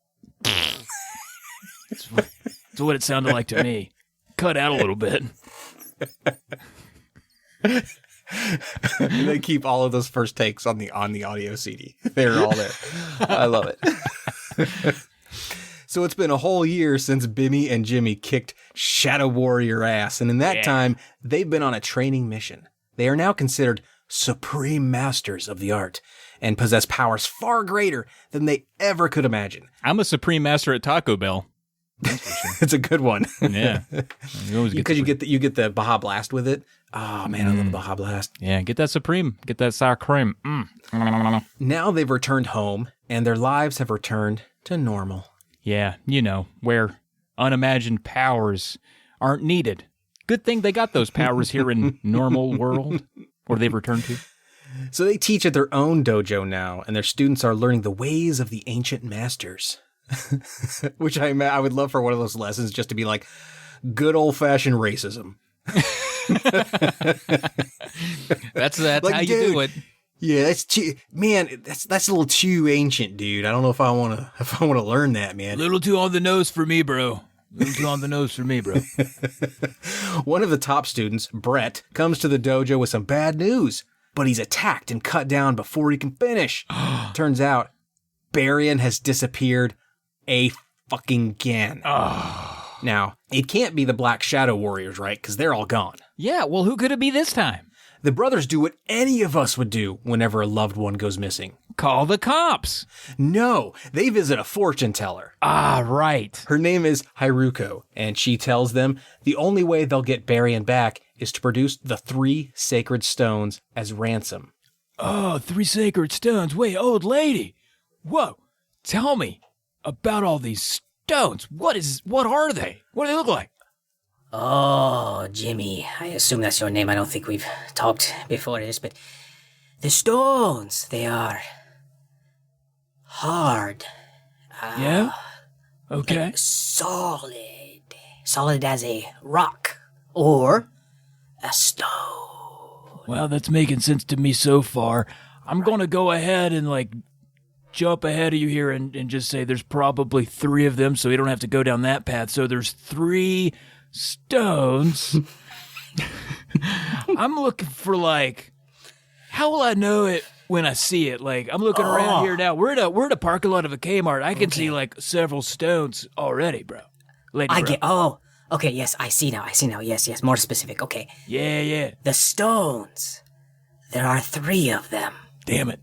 That's what it sounded like to me. Cut out a little bit. They keep all of those first takes on the audio CD. They're all there. I love it. So it's been a whole year since Bimmy and Jimmy kicked Shadow Warrior ass, and in that time, they've been on a training mission. They are now considered supreme masters of the art and possess powers far greater than they ever could imagine. I'm a supreme master at Taco Bell. It's a good one. Yeah. Because you get the Baja Blast with it. Oh, man, I love the Baja Blast. Yeah, get that supreme. Get that sour cream. Now they've returned home, and their lives have returned to normal. Yeah, where unimagined powers aren't needed. Good thing they got those powers here in normal world, or they've returned to. So they teach at their own dojo now, and their students are learning the ways of the ancient masters. Which I would love for one of those lessons just to be like good old-fashioned racism. That's like, how you do it. Yeah, that's too, man. That's a little too ancient, dude. I don't know if I want to learn that, man. Little too on the nose for me, bro. Little too on the nose for me, bro. One of the top students, Brett, comes to the dojo with some bad news, but he's attacked and cut down before he can finish. Turns out, Barian has disappeared fucking again. Now, it can't be the Black Shadow Warriors, right? Because they're all gone. Yeah, well, who could it be this time? The brothers do what any of us would do whenever a loved one goes missing. Call the cops. No, they visit a fortune teller. Ah, right. Her name is Haruko, and she tells them the only way they'll get Barian back is to produce the 3 sacred stones as ransom. Oh, 3 sacred stones. Wait, old lady. Whoa. Tell me about all these stones. What are they? What do they look like? Oh, Jimmy, I assume that's your name. I don't think we've talked before this, but the stones, they are hard. Yeah? Okay. Solid. Solid as a rock or a stone. Well, that's making sense to me so far. I'm going to go ahead and, jump ahead of you here and just say there's probably 3 of them, so we don't have to go down that path. So there's 3 stones. I'm looking for how will I know it when I see it? I'm looking around here now. We're at a parking lot of a Kmart. I can see several stones already, bro. Lady, bro. Okay, yes, I see now. Yes, more specific. Okay. Yeah. The stones. There are 3 of them. Damn it.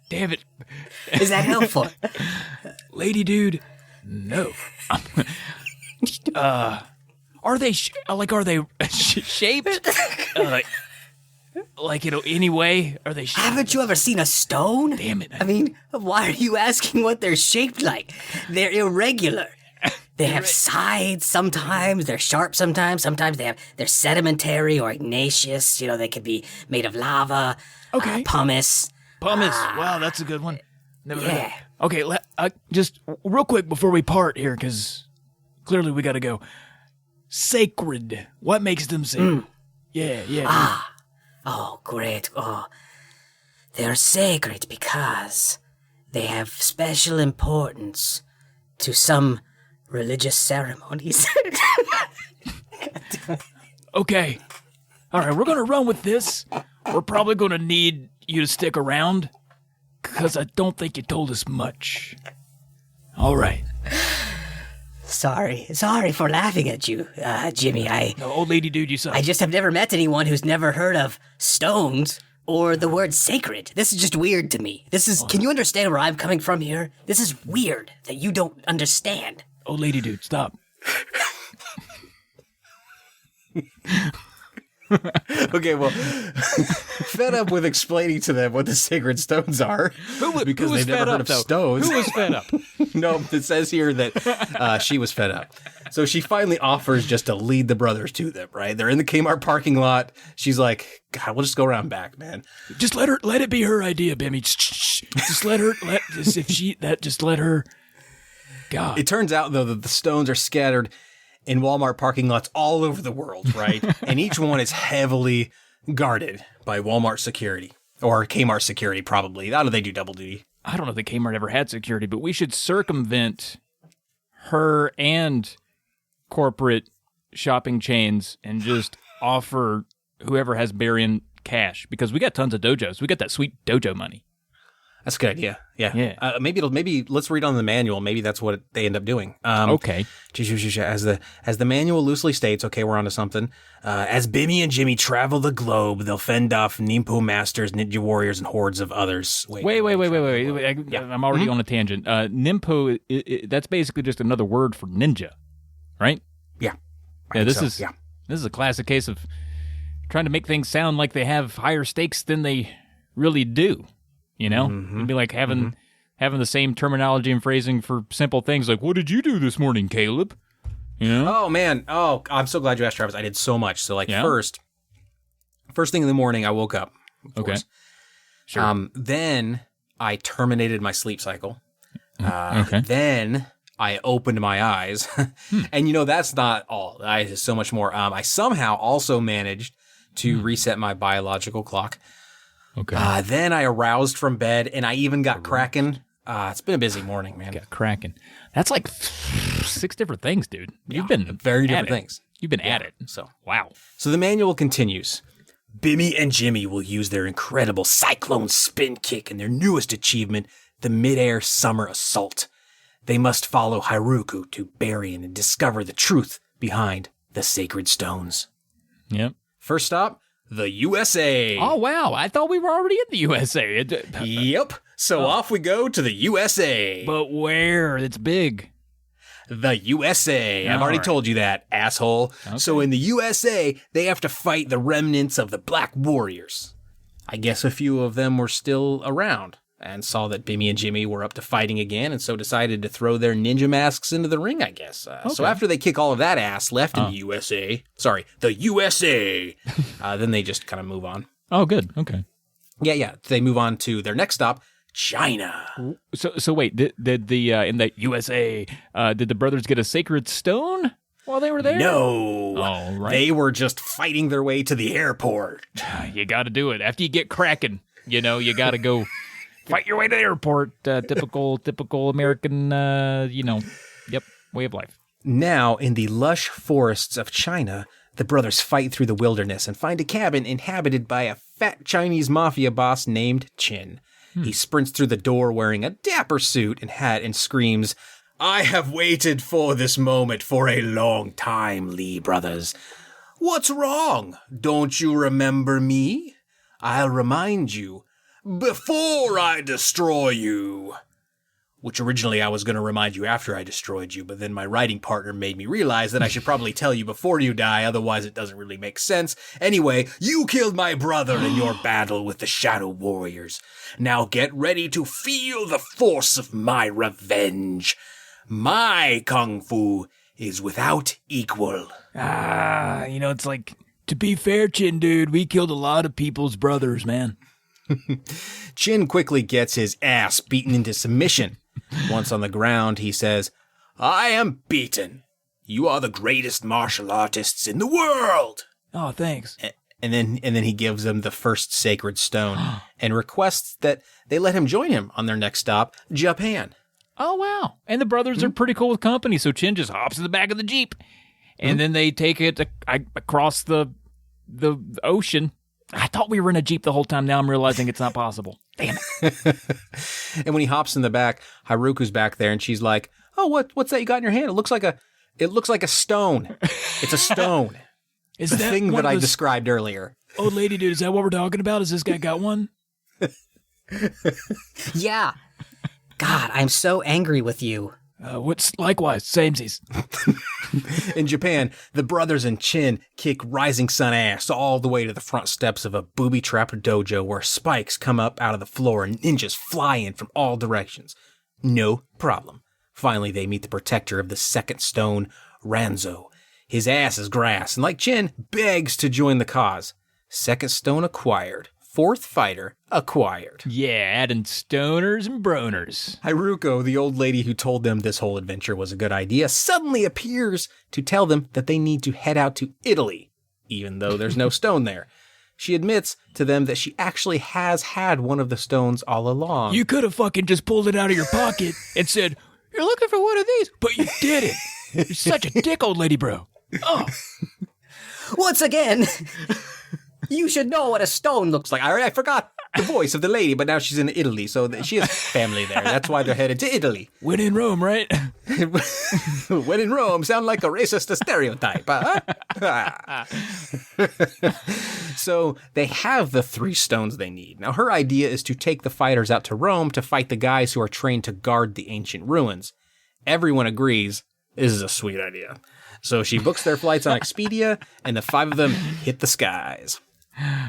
Damn it. Is that helpful? Lady dude, no. Are they shaped? Like any way? Are they shaped? Haven't you ever seen a stone? Damn it. I mean, why are you asking what they're shaped like? They're irregular. They have sides sometimes, they're sharp sometimes they're sedimentary or igneous, they could be made of lava, Okay. pumice. Pumice. Wow, that's a good one. Never heard of Yeah. that. Okay, just real quick before we part here, because clearly we got to go. Sacred. What makes them sacred? Yeah. Oh, great. Oh, they're sacred because they have special importance to some religious ceremonies. Okay. All right, we're going to run with this. We're probably going to need you to stick around because I don't think you told us much. All right. Sorry for laughing at you, Jimmy. No, old lady dude, you suck. I just have never met anyone who's never heard of stones or the word sacred. This is just weird to me. Can you understand where I'm coming from here? This is weird that you don't understand. Old lady dude, stop. Okay, well, fed up with explaining to them what the sacred stones are because was they've never fed heard up, of though? stones. Who was fed up? No, it says here that she was fed up. So she finally offers just to lead the brothers to them, right? They're in the Kmart parking lot. She's like, God, we'll just go around back, man. Just let it be her idea, Bimmy. Just let her, just let her. God. It turns out, though, that the stones are scattered in Walmart parking lots all over the world, right? And each one is heavily guarded by Walmart security or Kmart security, probably. How do they do double duty? I don't know if the Kmart ever had security, but we should circumvent her and corporate shopping chains and just offer whoever has Barian cash because we got tons of dojos. We got that sweet dojo money. That's a good idea. Yeah. Yeah. Maybe let's read on the manual. Maybe that's what they end up doing. Okay. As the manual loosely states, okay, we're onto something. As Bimmy and Jimmy travel the globe, they'll fend off Nimpo masters, ninja warriors, and hordes of others. Wait. I'm already on a tangent. Nimpo, that's basically just another word for ninja, right? Yeah. This is a classic case of trying to make things sound like they have higher stakes than they really do. You know, it'd be like having the same terminology and phrasing for simple things like, "What did you do this morning, Caleb?" You know? Oh man. Oh, I'm so glad you asked, Travis. I did so much. So first thing in the morning, I woke up. Of course. Sure. Then I terminated my sleep cycle. Okay. Then I opened my eyes, and that's not all. There's so much more. I somehow also managed to reset my biological clock. Okay. Then I aroused from bed, and I even got cracking. It's been a busy morning, man. Got cracking. That's like 6 different things, dude. You've been very different things. You've been at it. So Wow. So the manual continues. Bimmy and Jimmy will use their incredible cyclone spin kick and their newest achievement, the midair summer assault. They must follow Haruku to Barian and discover the truth behind the sacred stones. Yep. First stop, the USA. Oh, wow. I thought we were already in the USA. Yep. So off we go to the USA. But where? It's big. The USA. I've All already right. told you that, asshole. Okay. So in the USA, they have to fight the remnants of the Black Warriors. I guess a few of them were still around and saw that Bimmy and Jimmy were up to fighting again and so decided to throw their ninja masks into the ring, I guess. So after they kick all of that ass left in the USA, then they just kind of move on. Oh, good. Okay. Yeah. They move on to their next stop, China. So wait, did the in the USA, did the brothers get a sacred stone while they were there? No. All right. They were just fighting their way to the airport. You got to do it after you get cracking. You got to go fight your way to the airport. Typical American, way of life. Now, in the lush forests of China, the brothers fight through the wilderness and find a cabin inhabited by a fat Chinese mafia boss named Chin. He sprints through the door wearing a dapper suit and hat and screams, "I have waited for this moment for a long time, Lee brothers. What's wrong? Don't you remember me? I'll remind you. before I destroy you. Which originally I was going to remind you after I destroyed you, but then my writing partner made me realize that I should probably tell you before you die, otherwise it doesn't really make sense. Anyway, you killed my brother in your battle with the Shadow Warriors. Now get ready to feel the force of my revenge. My kung fu is without equal. It's like, to be fair, Chin dude, we killed a lot of people's brothers, man. Chin quickly gets his ass beaten into submission. Once on the ground, he says, I am beaten. You are the greatest martial artists in the world. Oh, thanks. And then he gives them the first sacred stone and requests that they let him join him on their next stop, Japan. Oh, wow. And the brothers are pretty cool with company, so Chin just hops in the back of the Jeep. And then they take it across the ocean. I thought we were in a Jeep the whole time. Now I'm realizing it's not possible. Damn it. And when he hops in the back, Haruko's back there, and she's like, "Oh, what's that you got in your hand? It looks like a stone. It's a stone. Is the that thing one that of I those- described earlier." Old lady, dude, is that what we're talking about? Is this guy got one? Yeah. God, I'm so angry with you. What's likewise, samesies. In Japan, the brothers and Chin kick Rising Sun ass all the way to the front steps of a booby-trapped dojo where spikes come up out of the floor and ninjas fly in from all directions. No problem. Finally, they meet the protector of the second stone, Ranzo. His ass is grass, and like Chin, begs to join the cause. Second stone acquired. Fourth fighter acquired. Yeah, adding stoners and broners. Haruko, the old lady who told them this whole adventure was a good idea, suddenly appears to tell them that they need to head out to Italy, even though there's no stone there. She admits to them that she actually has had one of the stones all along. You could have fucking just pulled it out of your pocket and said, "You're looking for one of these," but you didn't. You're such a dick, old lady, bro. Oh. Once again, you should know what a stone looks like. I forgot the voice of the lady, but now she's in Italy, so she has family there. That's why they're headed to Italy. When in Rome, right? When in Rome, sound like a racist stereotype, huh? So they have the 3 stones they need. Now her idea is to take the fighters out to Rome to fight the guys who are trained to guard the ancient ruins. Everyone agrees this is a sweet idea. So she books their flights on Expedia, and the 5 of them hit the skies.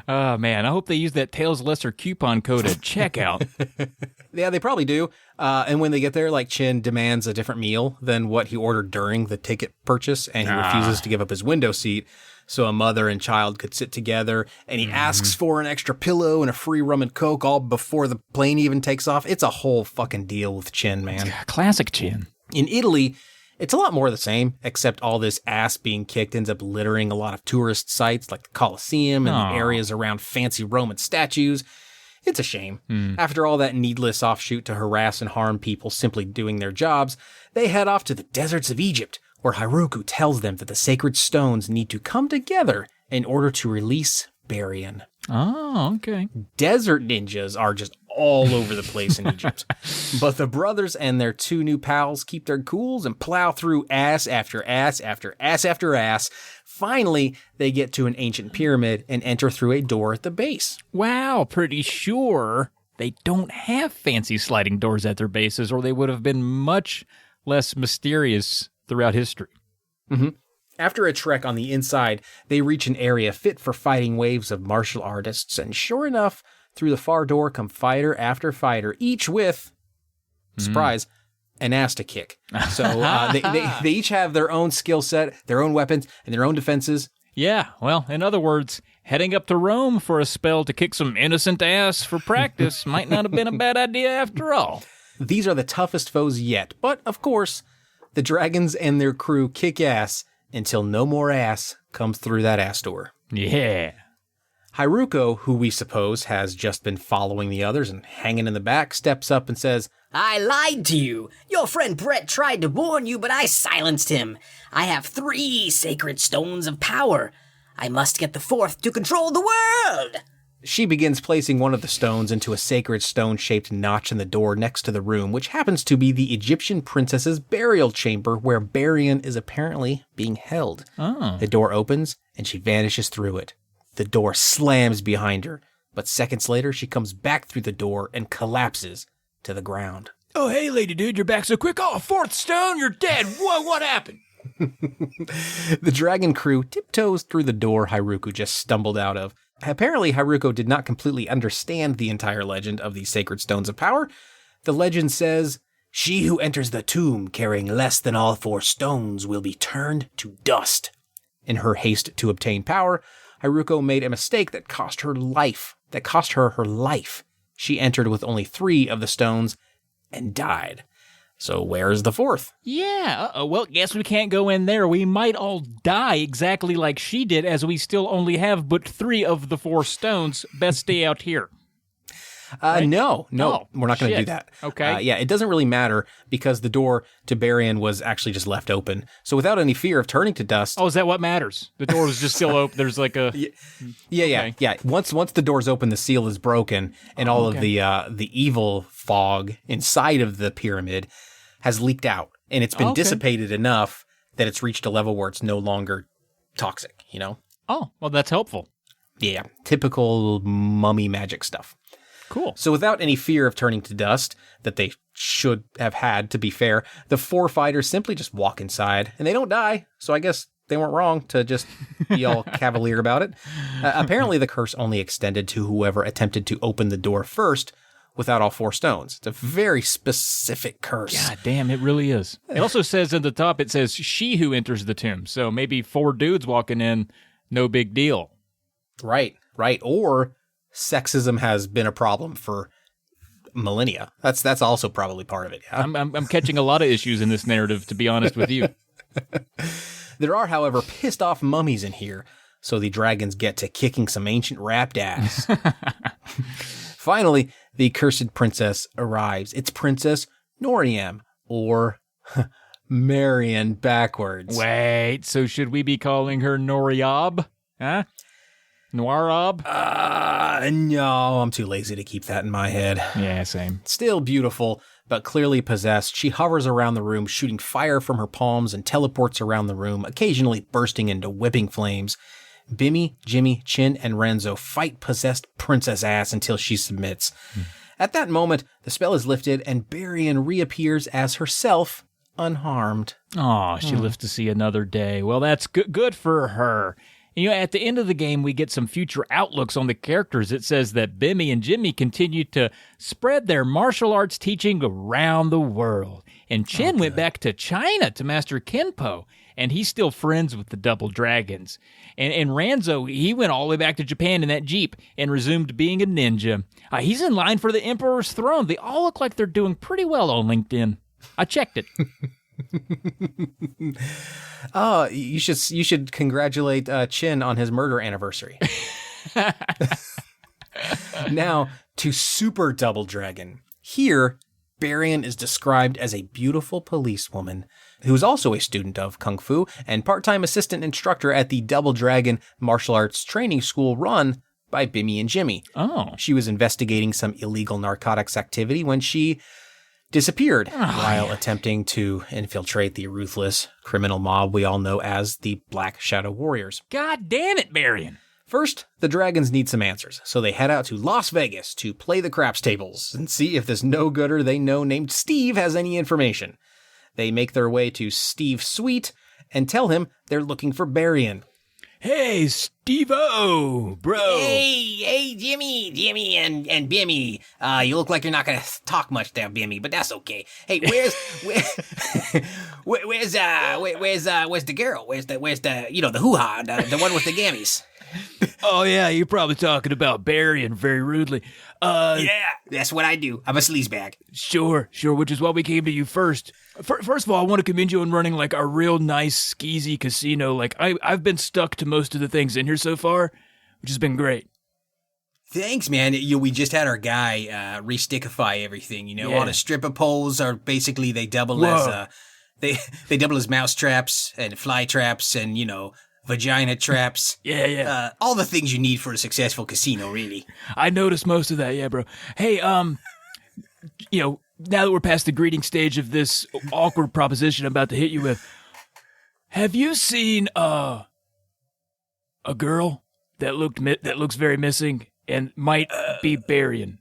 Oh, man, I hope they use that Tails Lesser coupon code at checkout. Yeah, they probably do. And when they get there, like, Chin demands a different meal than what he ordered during the ticket purchase, and he refuses to give up his window seat so a mother and child could sit together, and he asks for an extra pillow and a free rum and coke all before the plane even takes off. It's a whole fucking deal with Chin, man. Classic Chin. In Italy, it's a lot more the same, except all this ass being kicked ends up littering a lot of tourist sites like the Colosseum and the areas around fancy Roman statues. It's a shame. After all that needless offshoot to harass and harm people simply doing their jobs, they head off to the deserts of Egypt, where Haruko tells them that the sacred stones need to come together in order to release Barian. Oh, okay. Desert ninjas are just all over the place in Egypt. But the brothers and their 2 new pals keep their cools and plow through ass after ass after ass after ass. Finally, they get to an ancient pyramid and enter through a door at the base. Wow, pretty sure they don't have fancy sliding doors at their bases, or they would have been much less mysterious throughout history. After a trek on the inside, they reach an area fit for fighting waves of martial artists, and sure enough, through the far door come fighter after fighter, each with, surprise, an ass to kick. So they each have their own skill set, their own weapons, and their own defenses. Yeah, well, in other words, heading up to Rome for a spell to kick some innocent ass for practice might not have been a bad idea after all. These are the toughest foes yet, but of course, the dragons and their crew kick ass until no more ass comes through that ass door. Yeah. Haruko, who we suppose has just been following the others and hanging in the back, steps up and says, I lied to you. Your friend Brett tried to warn you, but I silenced him. I have 3 sacred stones of power. I must get the 4th to control the world. She begins placing one of the stones into a sacred stone-shaped notch in the door next to the room, which happens to be the Egyptian princess's burial chamber where Barian is apparently being held. The door opens, and she vanishes through it. The door slams behind her, But seconds later, she comes back through the door and collapses to the ground. Oh, hey, lady dude, you're back so quick. Oh, fourth stone, you're dead. What happened? The dragon crew tiptoes through the door Haruko just stumbled out of. Apparently, Haruko did not completely understand the entire legend of these sacred stones of power. The legend says, "She who enters the tomb carrying less than all 4 stones will be turned to dust." In her haste to obtain power, Haruko made a mistake that cost her her life. She entered with only 3 of the stones and died. So where's the 4th? Yeah, well, guess we can't go in there. We might all die exactly like she did, as we still only have but 3 of the 4 stones. Best stay out here. Right? No, Oh, we're not going to do shit. that. Okay. Yeah, it doesn't really matter because the door to Barian was actually just left open. So without any fear of turning to dust. Oh, is that what matters? The door was just still open. There's like a... Yeah. Once the door's open, the seal is broken, and all of the evil fog inside of the pyramid has leaked out, and it's been dissipated enough that it's reached a level where it's no longer toxic, you know? Oh, well, that's helpful. Yeah, typical mummy magic stuff. Cool. So without any fear of turning to dust that they should have had, to be fair, the 4 fighters simply just walk inside, and they don't die, so I guess they weren't wrong to just be all cavalier about it. Apparently the curse only extended to whoever attempted to open the door first without all 4 stones. It's a very specific curse. God damn, it really is. It also says at the top, it says she who enters the tomb, so maybe 4 dudes walking in, no big deal. Right. Or sexism has been a problem for millennia. That's also probably part of it. Yeah? I'm catching a lot of issues in this narrative, to be honest with you. There are, however, pissed off mummies in here, so the dragons get to kicking some ancient wrapped ass. Finally, the cursed princess arrives. It's Princess Noriam, or Marion backwards. Wait, so should we be calling her Noriab? Huh? Noirab? No, I'm too lazy to keep that in my head. Yeah, same. Still beautiful, but clearly possessed, she hovers around the room, shooting fire from her palms and teleports around the room, occasionally bursting into whipping flames. Bimmy, Jimmy, Chin, and Renzo fight possessed princess ass until she submits. At that moment, the spell is lifted and Barian reappears as herself, unharmed. Aw, she lives to see another day. Well, that's good for her. You know, at the end of the game, we get some future outlooks on the characters. It says that Bimmy and Jimmy continue to spread their martial arts teaching around the world. And Chin went back to China to master Kenpo, and he's still friends with the Double Dragons. And Ranzo, he went all the way back to Japan in that Jeep and resumed being a ninja. He's in line for the Emperor's throne. They all look like they're doing pretty well on LinkedIn. I checked it. Oh, you should congratulate Chin on his murder anniversary. Now to Super Double Dragon. Here, Barian is described as a beautiful policewoman who is also a student of Kung Fu and part-time assistant instructor at the Double Dragon martial arts training school run by Bimmy and Jimmy. Oh. She was investigating some illegal narcotics activity when she disappeared while attempting to infiltrate the ruthless criminal mob we all know as the Black Shadow Warriors. God damn it, Barian. First, the dragons need some answers, so they head out to Las Vegas to play the craps tables and see if this no-gooder they know named Steve has any information. They make their way to Steve's suite and tell him they're looking for Barian. Hey, Steve-O, bro. Hey, Jimmy, and Bimmy. You look like you're not gonna talk much there, Bimmy, but that's okay. Hey, where's the girl? Where's the the hoo-ha, the one with the gammies? Oh, yeah, you're probably talking about Barian very rudely. Yeah, that's what I do. I'm a sleazebag. Sure, which is why we came to you first. First of all, I want to commend you on running, like, a real nice, skeezy casino. Like, I've been stuck to most of the things in here so far, which has been great. Thanks, man. We just had our guy re-stickify everything. Yeah. All the stripper poles are basically, they double as they double as mouse traps and fly traps and, vagina traps. Yeah. All the things you need for a successful casino, really. I noticed most of that, yeah, bro. Hey, now that we're past the greeting stage of this awkward proposition I'm about to hit you with, have you seen a girl that looks very missing and might be burying.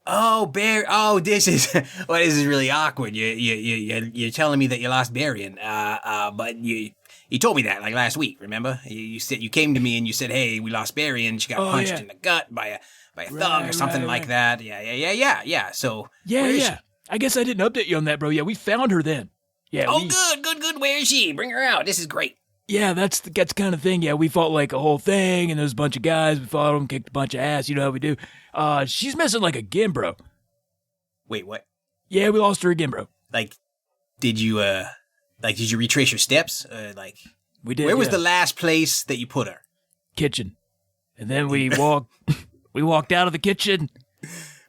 Oh, Bear. Oh, this is well. This is really awkward. You're telling me that you lost Barian. But you told me that like last week. Remember? You said you came to me and you said, "Hey, we lost Barian. She got punched in the gut by a thug or something like that." Yeah. So where is she? I guess I didn't update you on that, bro. Yeah, we found her then. Yeah. Oh, good. Where is she? Bring her out. This is great. Yeah, that's the kind of thing. Yeah, we fought like a whole thing, and there was a bunch of guys. We fought them, kicked a bunch of ass. You know how we do. She's missing like again, bro. Wait, what? Yeah, we lost her again, bro. Like, did you retrace your steps? We did. Where was the last place that you put her? Kitchen, and then we walked out of the kitchen.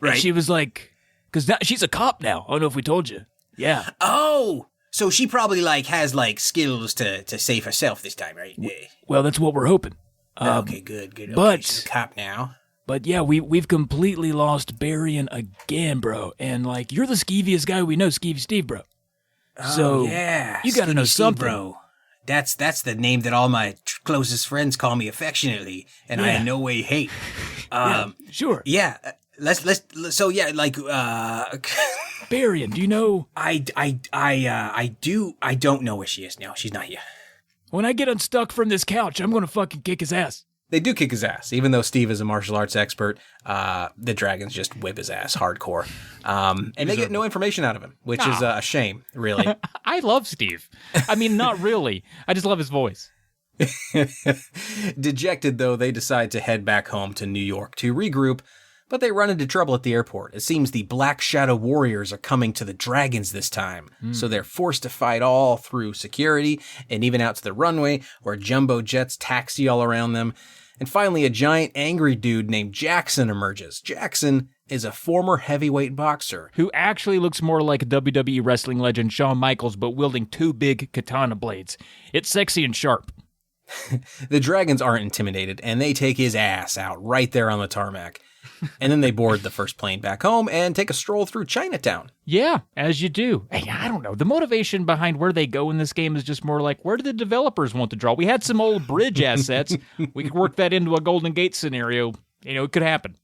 Right. And she was like, because she's a cop now. I don't know if we told you. Yeah. Oh. So she probably has skills to save herself this time, right? Well, that's what we're hoping. Okay, good. Okay, but she's a cop now. But yeah, we've completely lost Barian again, bro. And you're the skeeviest guy we know, Skeevy Steve, bro. So yeah, you got to know something, bro. That's the name that all my closest friends call me affectionately, and I in no way hate. Sure. Yeah. Let's. So yeah, Barian, do you know? I do. I don't know where she is now. She's not here. When I get unstuck from this couch, I'm gonna fucking kick his ass. They do kick his ass, even though Steve is a martial arts expert. The dragons just whip his ass hardcore, and they get no information out of him, which is a shame, really. I love Steve. I mean, not really. I just love his voice. Dejected, though, they decide to head back home to New York to regroup. But they run into trouble at the airport. It seems the Black Shadow Warriors are coming to the dragons this time. So they're forced to fight all through security and even out to the runway where jumbo jets taxi all around them. And finally, a giant angry dude named Jackson emerges. Jackson is a former heavyweight boxer who actually looks more like a WWE wrestling legend Shawn Michaels, but wielding two big katana blades. It's sexy and sharp. The dragons aren't intimidated, and they take his ass out right there on the tarmac. And then they board the first plane back home and take a stroll through Chinatown. Yeah, as you do. Hey, I don't know. The motivation behind where they go in this game is just more like, where do the developers want to draw? We had some old bridge assets. We could work that into a Golden Gate scenario. It could happen.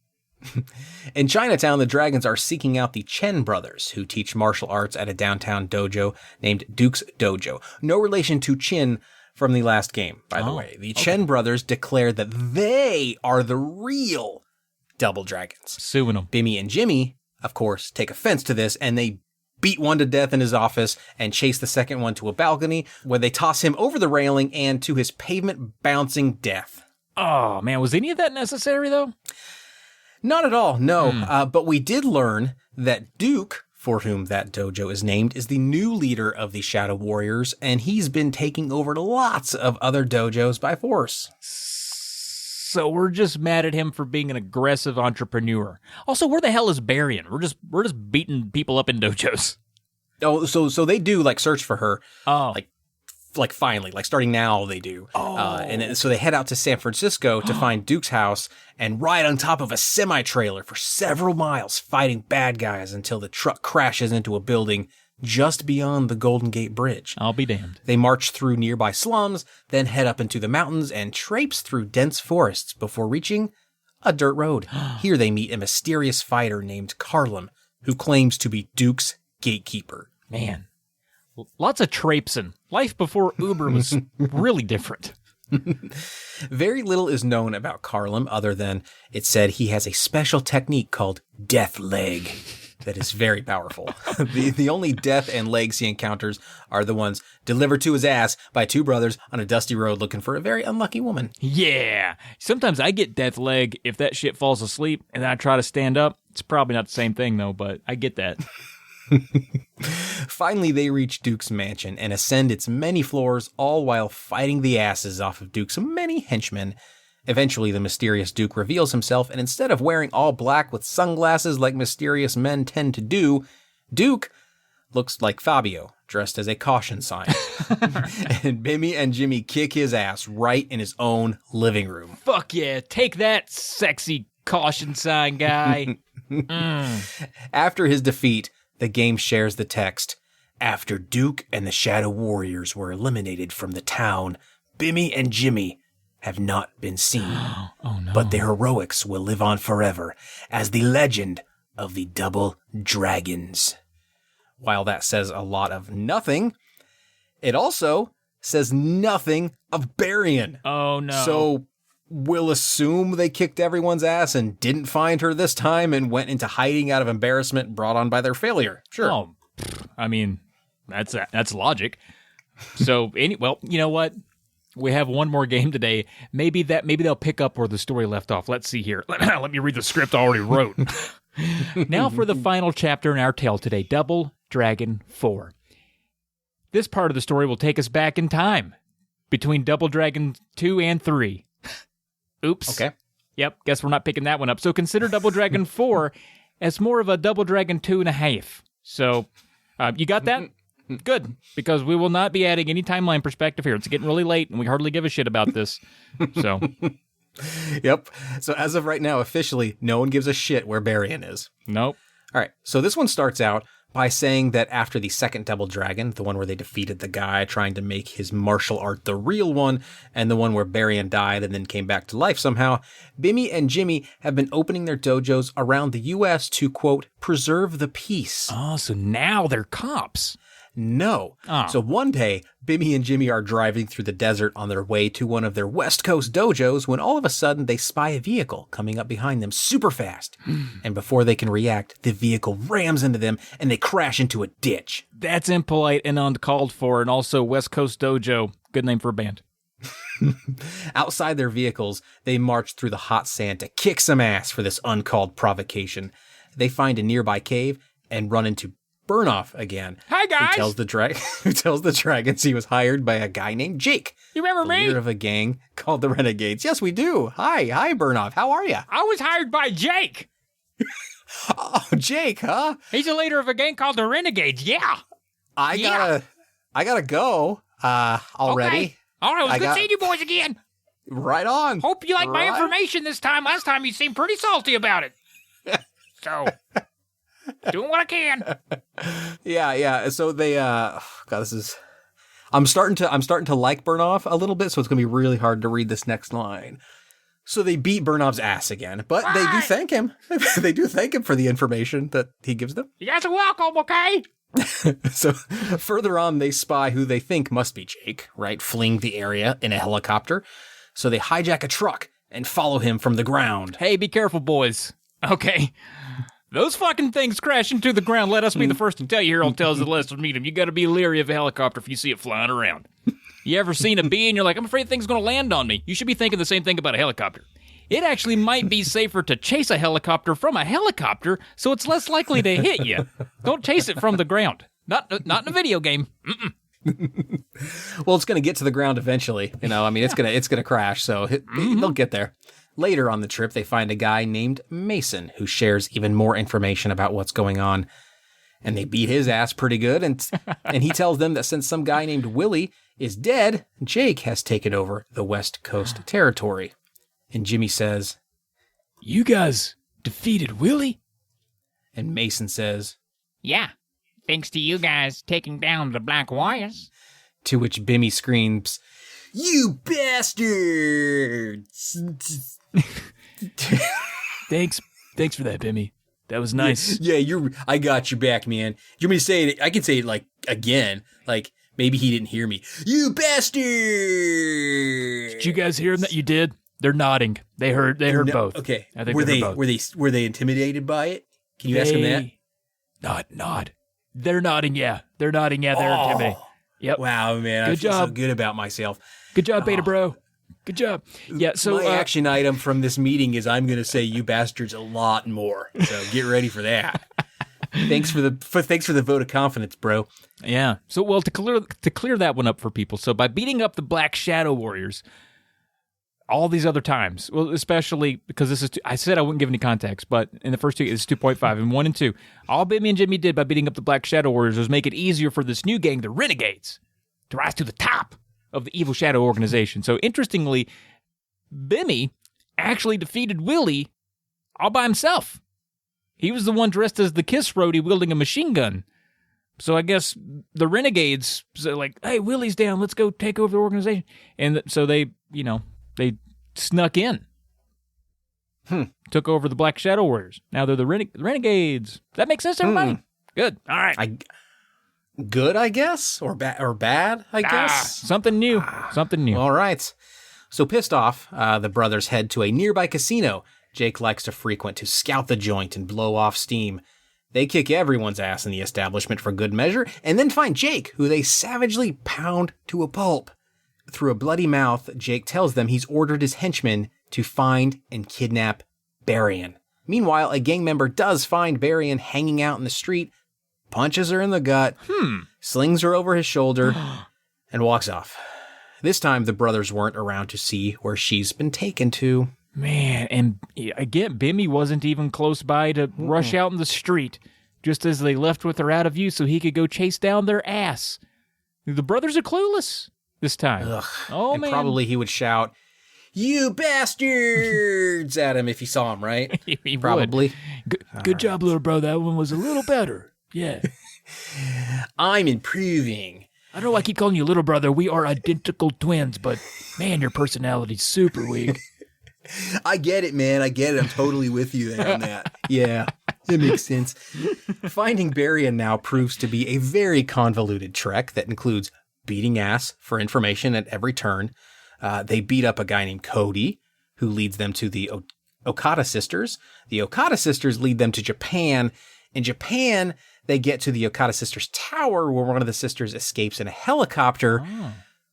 In Chinatown, the dragons are seeking out the Chen brothers, who teach martial arts at a downtown dojo named Duke's Dojo. No relation to Chin from the last game, by the way. The Chen brothers declare that they are the real Double Dragons. Suing them. Bimmy and Jimmy, of course, take offense to this, and they beat one to death in his office and chase the second one to a balcony, where they toss him over the railing and to his pavement-bouncing death. Oh, man, was any of that necessary, though? Not at all, no. But we did learn that Duke, for whom that dojo is named, is the new leader of the Shadow Warriors, and he's been taking over lots of other dojos by force. So we're just mad at him for being an aggressive entrepreneur. Also, where the hell is Barian? We're just beating people up in dojos. Oh, so they do search for her. Oh, finally, starting now they do. Oh. And so they head out to San Francisco to find Duke's house and ride on top of a semi-trailer for several miles, fighting bad guys until the truck crashes into a building just beyond the Golden Gate Bridge. I'll be damned. They march through nearby slums, then head up into the mountains and traipse through dense forests before reaching a dirt road. Here they meet a mysterious fighter named Carlin, who claims to be Duke's gatekeeper. Man, lots of traipsing. Life before Uber was really different. Very little is known about Carlin other than it said he has a special technique called Death Leg that is very powerful. The only death and legs he encounters are the ones delivered to his ass by two brothers on a dusty road looking for a very unlucky woman. Yeah. Sometimes I get death leg if that shit falls asleep and then I try to stand up. It's probably not the same thing, though, but I get that. Finally, they reach Duke's mansion and ascend its many floors, all while fighting the asses off of Duke's many henchmen. Eventually, the mysterious Duke reveals himself, and instead of wearing all black with sunglasses like mysterious men tend to do, Duke looks like Fabio, dressed as a caution sign. And Bimmy and Jimmy kick his ass right in his own living room. Fuck yeah, take that, sexy caution sign guy. After his defeat, the game shares the text, "After Duke and the Shadow Warriors were eliminated from the town, Bimmy and Jimmy have not been seen. Oh, no. But their heroics will live on forever as the legend of the Double Dragons. While that says a lot of nothing, it also says nothing of Barian. Oh, no. So we'll assume they kicked everyone's ass and didn't find her this time and went into hiding out of embarrassment brought on by their failure. Sure. Oh, I mean, that's logic. So, well, you know what? We have one more game today. Maybe they'll pick up where the story left off. Let's see here. Let me read the script I already wrote. Now for the final chapter in our tale today, Double Dragon 4. This part of the story will take us back in time, between Double Dragon 2 and 3. Oops. Okay. Yep, guess we're not picking that one up. So consider Double Dragon 4 as more of a Double Dragon 2.5. So, you got that? Good, because we will not be adding any timeline perspective here. It's getting really late, and we hardly give a shit about this. So, Yep. So as of right now, officially, no one gives a shit where Barian is. nope. All right. So this one starts out by saying that after the second Double Dragon, the one where they defeated the guy trying to make his martial art the real one, and the one where Barian died and then came back to life somehow, Bimmy and Jimmy have been opening their dojos around the U.S. to, quote, preserve the peace. Oh, so now they're cops. No. Oh. So one day, Bimmy and Jimmy are driving through the desert on their way to one of their West Coast dojos when all of a sudden they spy a vehicle coming up behind them super fast. And before they can react, the vehicle rams into them and they crash into a ditch. That's impolite and uncalled for, and also West Coast Dojo. Good name for a band. Outside their vehicles, they march through the hot sand to kick some ass for this uncalled provocation. They find a nearby cave and run into Burnoff again. Hi, guys. Who tells the dragons he was hired by a guy named Jake. You remember the me? leader of a gang called the Renegades. Yes, we do. Hi, Burnoff. How are you? I was hired by Jake. Oh, Jake, huh? He's the leader of a gang called the Renegades. Yeah. I gotta go. Already. Okay. All right, it was I good got- seeing you boys again. Right on. Hope you like my Right. information this time. Last time you seemed pretty salty about it. So, doing what I can. Yeah. So they, God, this is. I'm starting to like Burnoff a little bit, so it's gonna be really hard to read this next line. So they beat Burnoff's ass again, but they do thank him. They do thank him for the information that he gives them. You guys are welcome, okay? So further on, they spy who they think must be Jake, right? Fleeing the area in a helicopter. So they hijack a truck and follow him from the ground. Hey, be careful, boys. Okay. Those fucking things crash into the ground. Let us be the first to tell you here on Tales of the Lesser Medium. You gotta be leery of a helicopter if you see it flying around. You ever seen a bee and you're like, I'm afraid the thing's gonna land on me? You should be thinking the same thing about a helicopter. It actually might be safer to chase a helicopter from a helicopter, so it's less likely to hit you. Don't chase it from the ground. Not in a video game. Well, it's going to get to the ground eventually. You know, I mean, it's gonna crash, so they'll get there. Later on the trip, they find a guy named Mason who shares even more information about what's going on. And they beat his ass pretty good, and he tells them that since some guy named Willie is dead, Jake has taken over the West Coast territory. And Jimmy says, You guys defeated Willie? and Mason says, Yeah. Thanks to you guys taking down the Black Warriors. to which Bimmy screams, "You bastards!" Thanks for that, Bimmy. That was nice. Yeah, I got your back, man. You want me to say it? I can say it like again. Like maybe he didn't hear me. You bastard! Did you guys hear that? You did? They're nodding. They heard both. Okay. I think were they they heard both. were they intimidated by it? Can you ask him that? Nod. They're nodding, yeah. They're intimidated. Yep. Wow, man. I Good feel so job. good about myself. Good job, Beta Bro. Good job. Yeah, so My action item from this meeting is I'm going to say "you bastards" a lot more. So get ready for that. Thanks for the vote of confidence, bro. Yeah. So, well, to clear that one up for people, so by beating up the Black Shadow Warriors, all these other times, well, especially because this is, I said I wouldn't give any context, but in the first two, it's 2.5, and 1 and 2, all Bimmy and Jimmy did by beating up the Black Shadow Warriors was make it easier for this new gang, the Renegades, to rise to the top of the evil shadow organization. So, interestingly, Bimmy actually defeated Willie all by himself. He was the one dressed as the Kiss Roadie wielding a machine gun. So I guess the Renegades say like, hey, Willie's down. Let's go take over the organization. And so they, They snuck in. Took over the Black Shadow Warriors. Now they're the Renegades. Does that make sense, everybody? Good. All right. Good, I guess? Or bad, I guess? Something new. Something new. All right. So pissed off, the brothers head to a nearby casino Jake likes to frequent to scout the joint and blow off steam. They kick everyone's ass in the establishment for good measure, and then find Jake, who they savagely pound to a pulp. Through a bloody mouth, Jake tells them he's ordered his henchmen to find and kidnap Barian. Meanwhile, a gang member does find Barian hanging out in the street, punches her in the gut, slings her over his shoulder, and walks off. This time, the brothers weren't around to see where she's been taken to. Man, and again, Bimmy wasn't even close by to rush out in the street, just as they left with her out of view so he could go chase down their ass. The brothers are clueless this time. Ugh. Oh, and man. probably he would shout, "You bastards!" at him if he saw him, right? He Probably. Good job, little bro. That one was a little better. Yeah. I'm improving. I know I keep calling you little brother. We are identical twins, but man, your personality's super weak. I get it, man. I get it. I'm totally with you there on that. Yeah, it makes sense. Finding Barian now proves to be a very convoluted trek that includes beating ass for information at every turn. They beat up a guy named Cody, who leads them to the Okada sisters. The Okada sisters lead them to Japan. In Japan, they get to the Okada sisters' tower, where one of the sisters escapes in a helicopter.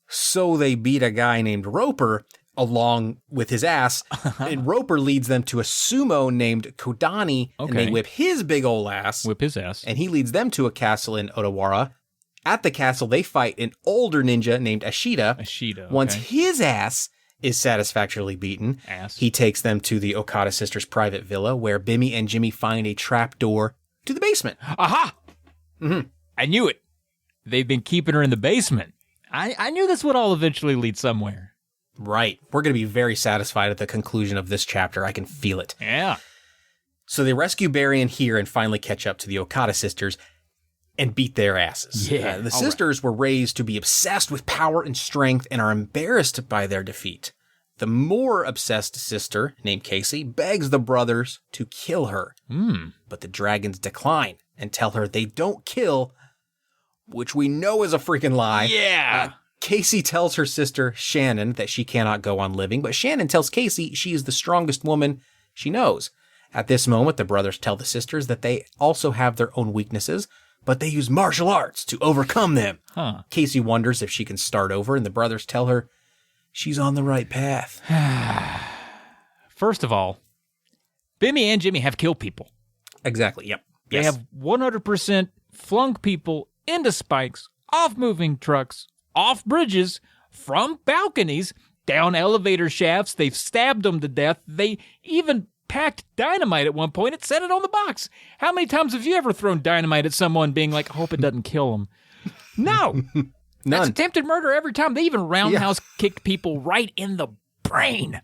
So they beat a guy named Roper along with his ass. And Roper leads them to a sumo named Kodani, and they whip his big ol' ass. Whip his ass. And he leads them to a castle in Odawara. At the castle, they fight an older ninja named Ashita. Okay. Once his ass is satisfactorily beaten, he takes them to the Okada sisters' private villa, where Bimmy and Jimmy find a trap door to the basement. Aha! I knew it. They've been keeping her in the basement. I knew this would all eventually lead somewhere. Right. We're going to be very satisfied at the conclusion of this chapter. I can feel it. Yeah. So they rescue Barian here and finally catch up to the Okada sisters and beat their asses. Yeah. The sisters were raised to be obsessed with power and strength and are embarrassed by their defeat. The more obsessed sister, named Casey, begs the brothers to kill her. But the dragons decline and tell her they don't kill, which we know is a freaking lie. Yeah. Casey tells her sister, Shannon, that she cannot go on living, but Shannon tells Casey she is the strongest woman she knows. At this moment, the brothers tell the sisters that they also have their own weaknesses, but they use martial arts to overcome them. Casey wonders if she can start over, and the brothers tell her she's on the right path. First of all, Bimmy and Jimmy have killed people. Exactly, yep. They have 100% flung people into spikes, off moving trucks, off bridges, from balconies, down elevator shafts. They've stabbed them to death. They even packed dynamite at one point and set it on the box. How many times have you ever thrown dynamite at someone being like, I hope it doesn't kill them? No. None. That's attempted murder every time. They even roundhouse kicked people right in the brain.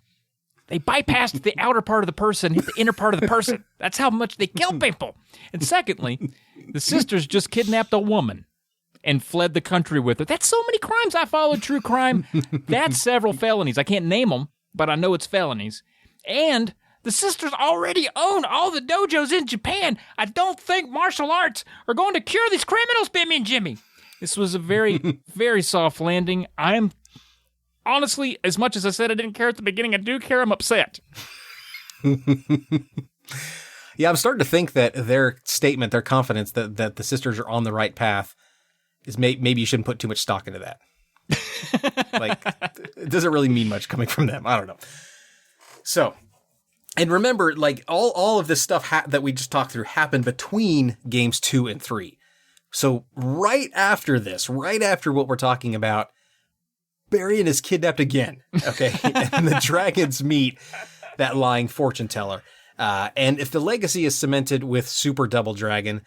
They bypassed the outer part of the person, hit the inner part of the person. That's how much they kill people. And secondly, the sisters just kidnapped a woman and fled the country with her. That's so many crimes. I followed true crime. That's several felonies. I can't name them, but I know it's felonies. And the sisters already own all the dojos in Japan. I don't think martial arts are going to cure these criminals, Bimmy and Jimmy. This was a very, very soft landing. I'm honestly, as much as I said I didn't care at the beginning, I do care. I'm upset. Yeah, I'm starting to think that their statement, their confidence that the sisters are on the right path is maybe you shouldn't put too much stock into that. Like, it doesn't really mean much coming from them. I don't know. So, and remember, like, all of this stuff that we just talked through happened between games 2 and 3. So right after this, right after what we're talking about, Barian is kidnapped again. Okay. And the dragons meet that lying fortune teller. And if the legacy is cemented with Super Double Dragon,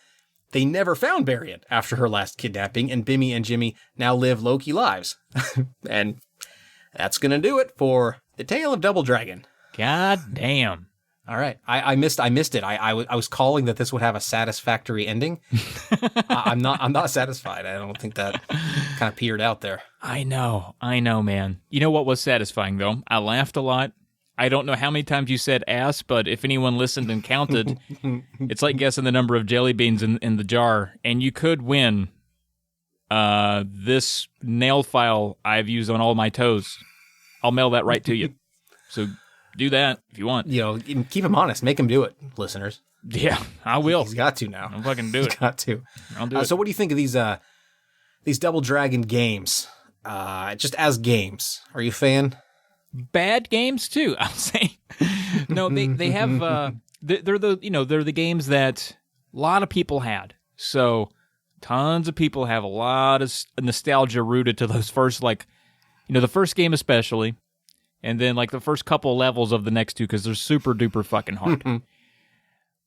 they never found Barian after her last kidnapping, and Bimmy and Jimmy now live low-key lives. And that's going to do it for the Tale of Double Dragon. God damn. All right. I missed it. I was calling that this would have a satisfactory ending. I'm not satisfied. I don't think that kind of petered out there. I know, man. You know what was satisfying, though? I laughed a lot. I don't know how many times you said ass, but if anyone listened and counted, it's like guessing the number of jelly beans in the jar, and you could win this nail file I've used on all my toes. I'll mail that right to you. So do that if you want. You know, keep him honest. Make him do it, listeners. Yeah, I will. He's got to now. I'll fucking do it. He's got to. I'll do it. So what do you think of these Double Dragon games? Just as games. Are you a fan? Bad games too, I'll say. No, they have they're the games that a lot of people had. So tons of people have a lot of nostalgia rooted to those first, the first game especially, and then like the first couple levels of the next two because they're super duper fucking hard.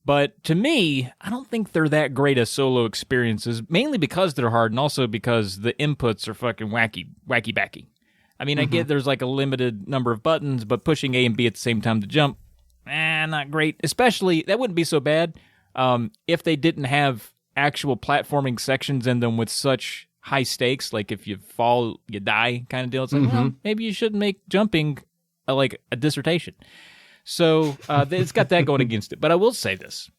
But to me, I don't think they're that great as solo experiences, mainly because they're hard and also because the inputs are fucking wacky-backy. I mean, I get there's like a limited number of buttons, but pushing A and B at the same time to jump, not great. Especially, that wouldn't be so bad if they didn't have actual platforming sections in them with such high stakes. Like if you fall, you die kind of deal. It's like, well, maybe you shouldn't make jumping like a dissertation. So it's got that going against it. But I will say this.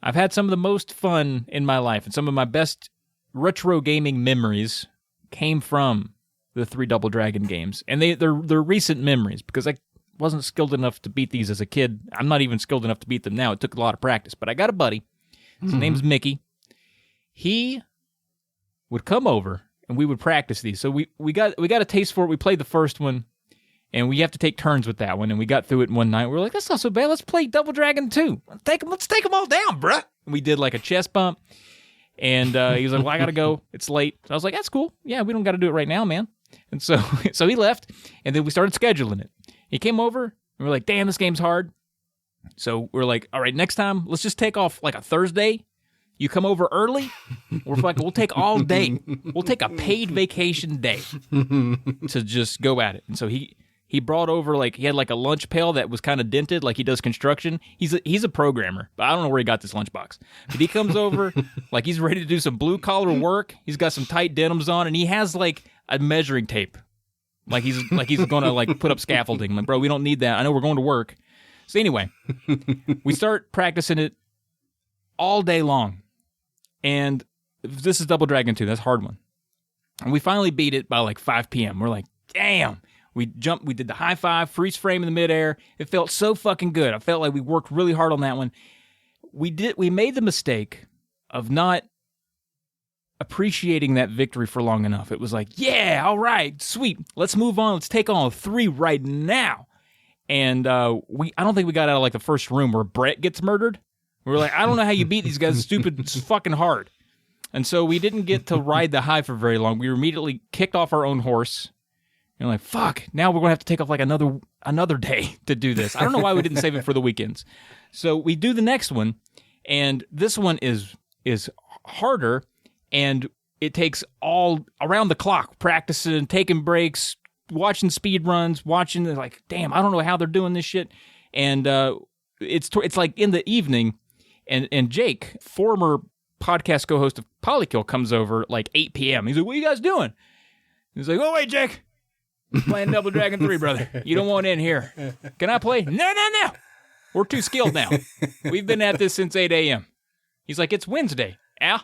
I've had some of the most fun in my life, and some of my best retro gaming memories came from the 3 Double Dragon games. And they're recent memories, because I wasn't skilled enough to beat these as a kid. I'm not even skilled enough to beat them now. It took a lot of practice. But I got a buddy. His name's Mickey. He would come over, and we would practice these. So we got a taste for it. We played the first one, and we have to take turns with that one. And we got through it in one night. We were like, that's not so bad. Let's play Double Dragon 2. Let's take them all down, bruh. And we did like a chest bump. And he was like, well, I got to go. It's late. So I was like, that's cool. Yeah, we don't got to do it right now, man. And so he left, and then we started scheduling it. He came over, and we're like, damn, this game's hard. So we're like, all right, next time, let's just take off like a Thursday. You come over early. We'll take all day. We'll take a paid vacation day to just go at it. And so he brought over, he had like a lunch pail that was kind of dented, like he does construction. He's a programmer, but I don't know where he got this lunchbox. But he comes over, like he's ready to do some blue collar work. He's got some tight denims on, and he has like a measuring tape. Like he's going to like put up scaffolding. I'm like, bro, we don't need that. I know we're going to work. So anyway, we start practicing it all day long. And this is Double Dragon 2. That's a hard one. And we finally beat it by like 5 p.m. We're like, damn. We did the high five, freeze frame in the midair. It felt so fucking good. I felt like we worked really hard on that one. We made the mistake of not appreciating that victory for long enough. It was like, yeah, all right, sweet. Let's move on. Let's take on 3 right now. And I don't think we got out of like the first room where Brett gets murdered. We were like, I don't know how you beat these guys. It's stupid. It's fucking hard. And so we didn't get to ride the high for very long. We were immediately kicked off our own horse. And like, fuck, now we're going to have to take off like another day to do this. I don't know why we didn't save it for the weekends. So we do the next one, and this one is harder, and it takes all around the clock, practicing, taking breaks, watching speed runs, watching, like, damn, I don't know how they're doing this shit. And it's like in the evening, and Jake, former podcast co-host of Polykill, comes over like 8 p.m. He's like, what are you guys doing? He's like, oh, wait, Jake. Playing Double Dragon 3, brother. You don't want in here. Can I play? No. We're too skilled now. We've been at this since 8 a.m. He's like, it's Wednesday. Al?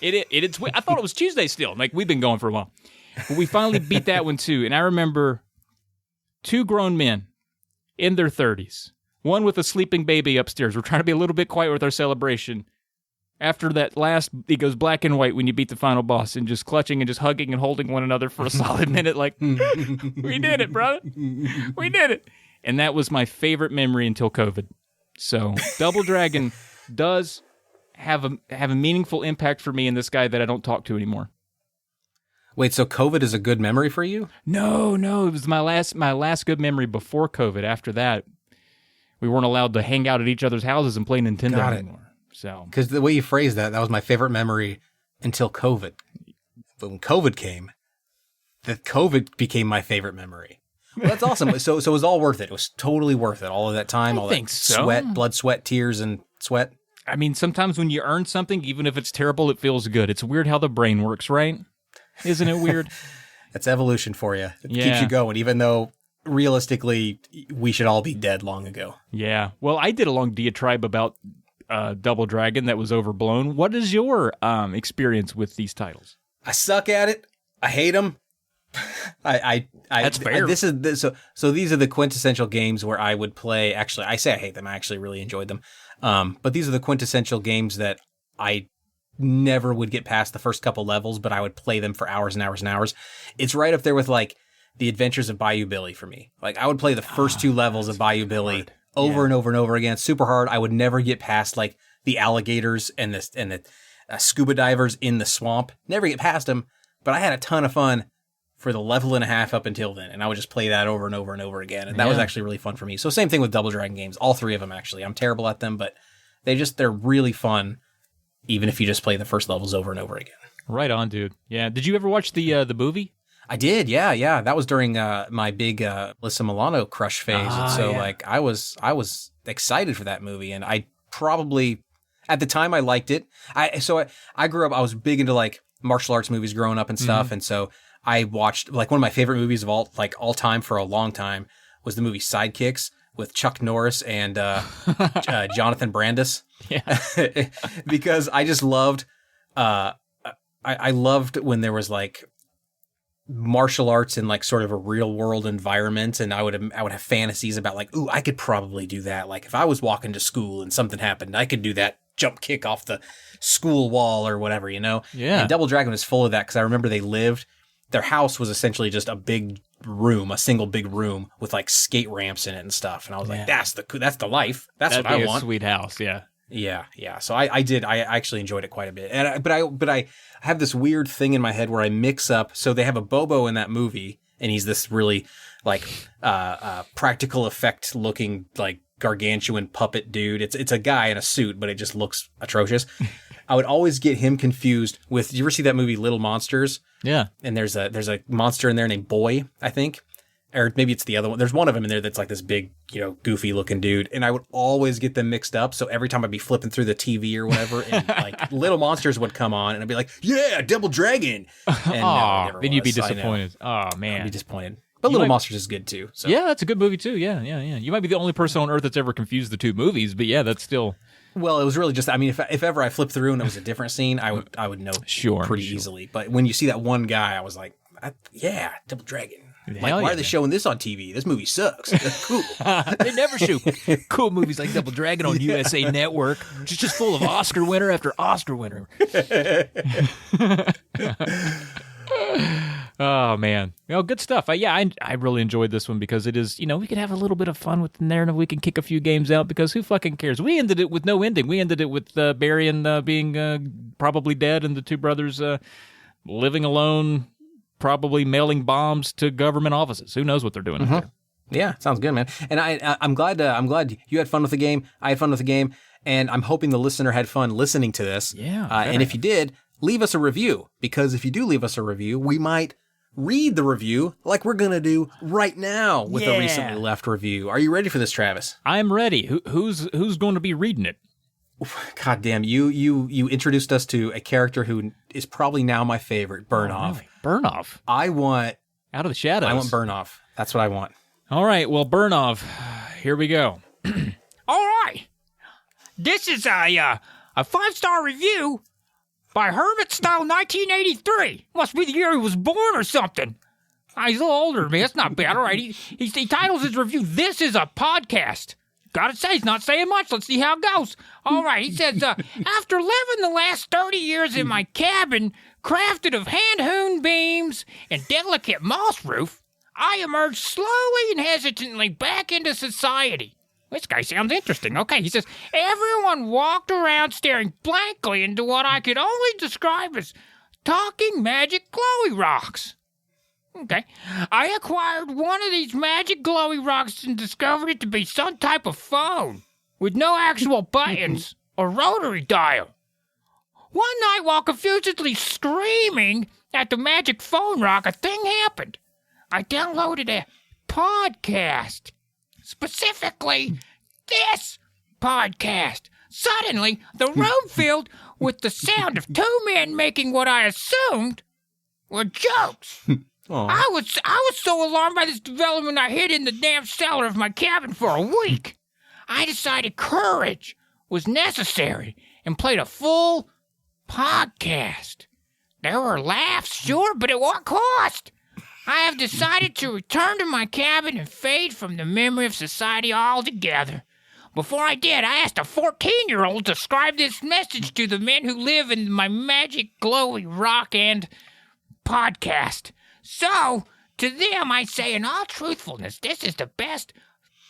It's I thought it was Tuesday still. Like, we've been going for a while. But we finally beat that one, too. And I remember 2 grown men in their 30s, one with a sleeping baby upstairs. We're trying to be a little bit quiet with our celebration. After that last, it goes black and white when you beat the final boss, and just clutching and just hugging and holding one another for a solid minute, like, we did it, brother. We did it. And that was my favorite memory until COVID. So Double Dragon does have a meaningful impact for me and this guy that I don't talk to anymore. Wait, so COVID is a good memory for you? No. It was my last good memory before COVID. After that, we weren't allowed to hang out at each other's houses and play Nintendo anymore. So, because the way you phrased that was my favorite memory until COVID. But when COVID came, COVID became my favorite memory. Well, that's awesome. So it was all worth it. It was totally worth it. All of that time, all think that so. sweat, blood, sweat, tears, and sweat. I mean, sometimes when you earn something, even if it's terrible, it feels good. It's weird how the brain works, right? Isn't it weird? That's evolution for you. It Yeah. keeps you going, even though realistically we should all be dead long ago. Yeah. Well, I did a long diatribe about Double Dragon that was overblown. What is your experience with these titles? I suck at it. I hate them. That's fair. So these are the quintessential games where I would play. Actually, I say I hate them. I actually really enjoyed them. But these are the quintessential games that I never would get past the first couple levels, but I would play them for hours and hours and hours. It's right up there with like the Adventures of Bayou Billy for me. Like I would play the first two levels of Bayou Billy over and over and over again. Super hard. I would never get past like the alligators and the scuba divers in the swamp. Never get past them. But I had a ton of fun for the level and a half up until then, and I would just play that over and over and over again, and that was actually really fun for me. So same thing with Double Dragon games, all three of them actually. I'm terrible at them, but they're really fun, even if you just play the first levels over and over again. Right on, dude. Yeah. Did you ever watch the movie? I did, yeah. That was during my big Alyssa Milano crush phase, and so like I was excited for that movie, and I probably at the time I liked it. I grew up. I was big into like martial arts movies growing up and stuff, and so I watched like one of my favorite movies of all time for a long time was the movie Sidekicks with Chuck Norris and Jonathan Brandis. Yeah, because I just loved. I loved when there was like martial arts in like sort of a real world environment, and I would have fantasies about like, ooh, I could probably do that. Like if I was walking to school and something happened, I could do that jump kick off the school wall or whatever, you know? Yeah. And Double Dragon was full of that because I remember their house was essentially just a big room, a single big room with like skate ramps in it and stuff. And I was like, that's the life. That's what I want. A sweet house, yeah. Yeah. So I actually enjoyed it quite a bit. And but I have this weird thing in my head where I mix up. So they have a Bobo in that movie, and he's this really like practical effect looking like gargantuan puppet dude. It's a guy in a suit, but it just looks atrocious. I would always get him confused with. You ever see that movie Little Monsters? Yeah. And there's a monster in there named Boy, I think. Or maybe it's the other one. There's one of them in there that's like this big, goofy looking dude. And I would always get them mixed up. So every time I'd be flipping through the TV or whatever, and like Little Monsters would come on, and I'd be like, yeah, Double Dragon. And then you'd be disappointed. Oh, man. I'd be disappointed. But Little Monsters is good too. So. Yeah, that's a good movie too. Yeah. You might be the only person on earth that's ever confused the two movies, but yeah, that's still... Well, it was really just, I mean, if ever I flipped through and it was a different scene, I would know pretty easily. But when you see that one guy, I was like, yeah, Double Dragon. Like, why are they showing this on TV? This movie sucks. Cool. They never shoot cool movies like Double Dragon on USA Network, which is just full of Oscar winner after Oscar winner. Oh, man. Good stuff. I really enjoyed this one because it is, we could have a little bit of fun with the narrative. We can kick a few games out because who fucking cares? We ended it with no ending. We ended it with Barry being probably dead and the two brothers living alone, probably mailing bombs to government offices. Who knows what they're doing there? Yeah, sounds good, man. And I'm glad you had fun with the game. I had fun with the game, and I'm hoping the listener had fun listening to this. Yeah. And if you did, leave us a review, because if you do leave us a review, we might read the review like we're going to do right now with a recently left review. Are you ready for this, Travis? I'm ready. Who's going to be reading it? God damn, you introduced us to a character who is probably now my favorite, Burnoff. Really? Burnoff? I want... Out of the shadows. I want Burnoff. That's what I want. All right, well, Burnoff, here we go. All right. This is a 5-star review by Herbert Style 1983. Must be the year he was born or something. He's a little older than me. That's not bad. All right. He titles his review, "This is a Podcast." Gotta say, he's not saying much. Let's see how it goes. All right. He says, after living the last 30 years in my cabin, crafted of hand-hewn beams and delicate moss roof, I emerged slowly and hesitantly back into society. This guy sounds interesting. Okay, he says, everyone walked around staring blankly into what I could only describe as talking magic glowy rocks. Okay. I acquired one of these magic glowy rocks and discovered it to be some type of phone with no actual buttons or rotary dial. One night, while confusedly screaming at the magic phone rock, a thing happened. I downloaded a podcast. Specifically, this podcast. Suddenly, the room filled with the sound of two men making what I assumed were jokes. I was so alarmed by this development I hid in the damn cellar of my cabin for a week. I decided courage was necessary and played a full podcast. There were laughs, sure, but at what cost? I have decided to return to my cabin and fade from the memory of society altogether. Before I did, I asked a 14-year-old to describe this message to the men who live in my magic, glowy rock and podcast. So, to them I say in all truthfulness, this is the best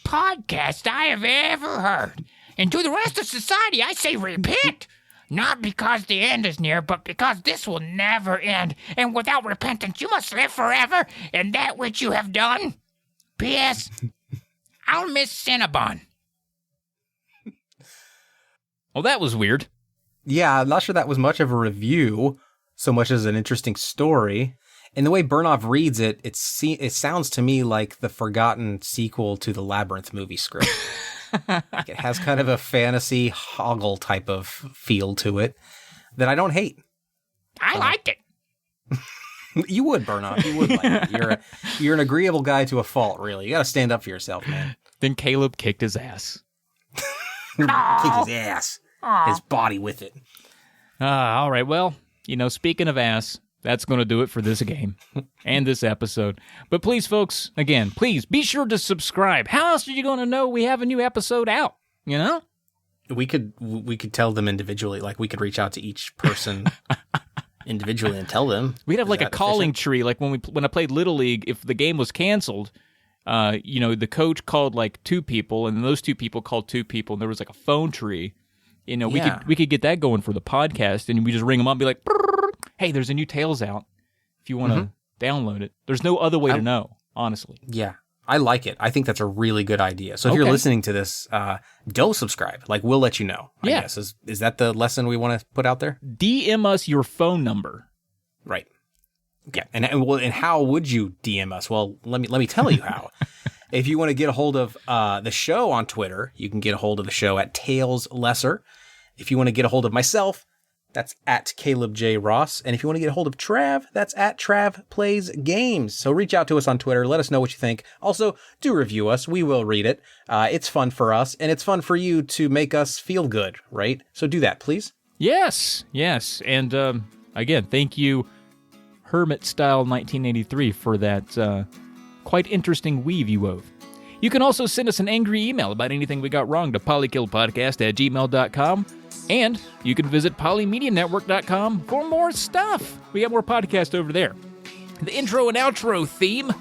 podcast I have ever heard. And to the rest of society I say repent. Not because the end is near, but because this will never end. And without repentance you must live forever in that which you have done. P.S. I'll miss Cinnabon. Well, that was weird. Yeah, I'm not sure that was much of a review, so much as an interesting story. And the way Burnoff reads it, it sounds to me like the forgotten sequel to the Labyrinth movie script. Like it has kind of a fantasy hoggle type of feel to it that I don't hate. I liked it. You would, Burnoff. You would like it. You're an agreeable guy to a fault, really. You got to stand up for yourself, man. Then Caleb kicked his ass. Kick his ass. His body with it. All right. Well, speaking of ass, that's going to do it for this game and this episode. But please, folks, again, please be sure to subscribe. How else are you going to know we have a new episode out? We could tell them individually. Like we could reach out to each person individually and tell them. We'd have like a calling tree. Like when I played Little League, if the game was canceled, the coach called like two people, and those two people called two people, and there was like a phone tree. We could get that going for the podcast, and we just ring them up and be like, hey, there's a new Tales out. If you want to download it. There's no other way to know, honestly. Yeah, I like it. I think that's a really good idea. So if you're listening to this, don't subscribe. Like, we'll let you know, I guess. Is that the lesson we want to put out there? DM us your phone number. Right. Yeah. And how would you DM us? Well, let me tell you how. If you want to get a hold of the show on Twitter, you can get a hold of the show at Tales Lesser. If you want to get a hold of myself, that's at Caleb J. Ross. And if you want to get a hold of Trav, that's at Trav Plays Games. So reach out to us on Twitter. Let us know what you think. Also, do review us. We will read it. It's fun for us, and it's fun for you to make us feel good, right? So do that, please. Yes. And again, thank you, Hermit Style 1983, for that quite interesting weave you wove. You can also send us an angry email about anything we got wrong to polykillpodcast@gmail.com. And you can visit polymedianetwork.com for more stuff. We got more podcasts over there. The intro and outro theme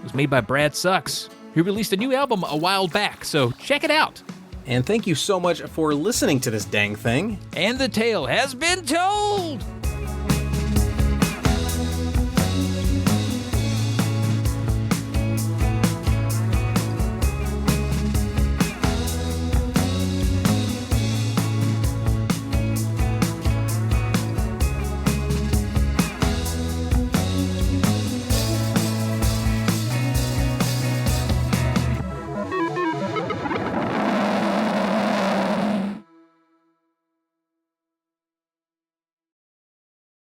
was made by Brad Sucks, who released a new album a while back, so check it out. And thank you so much for listening to this dang thing. And the tale has been told!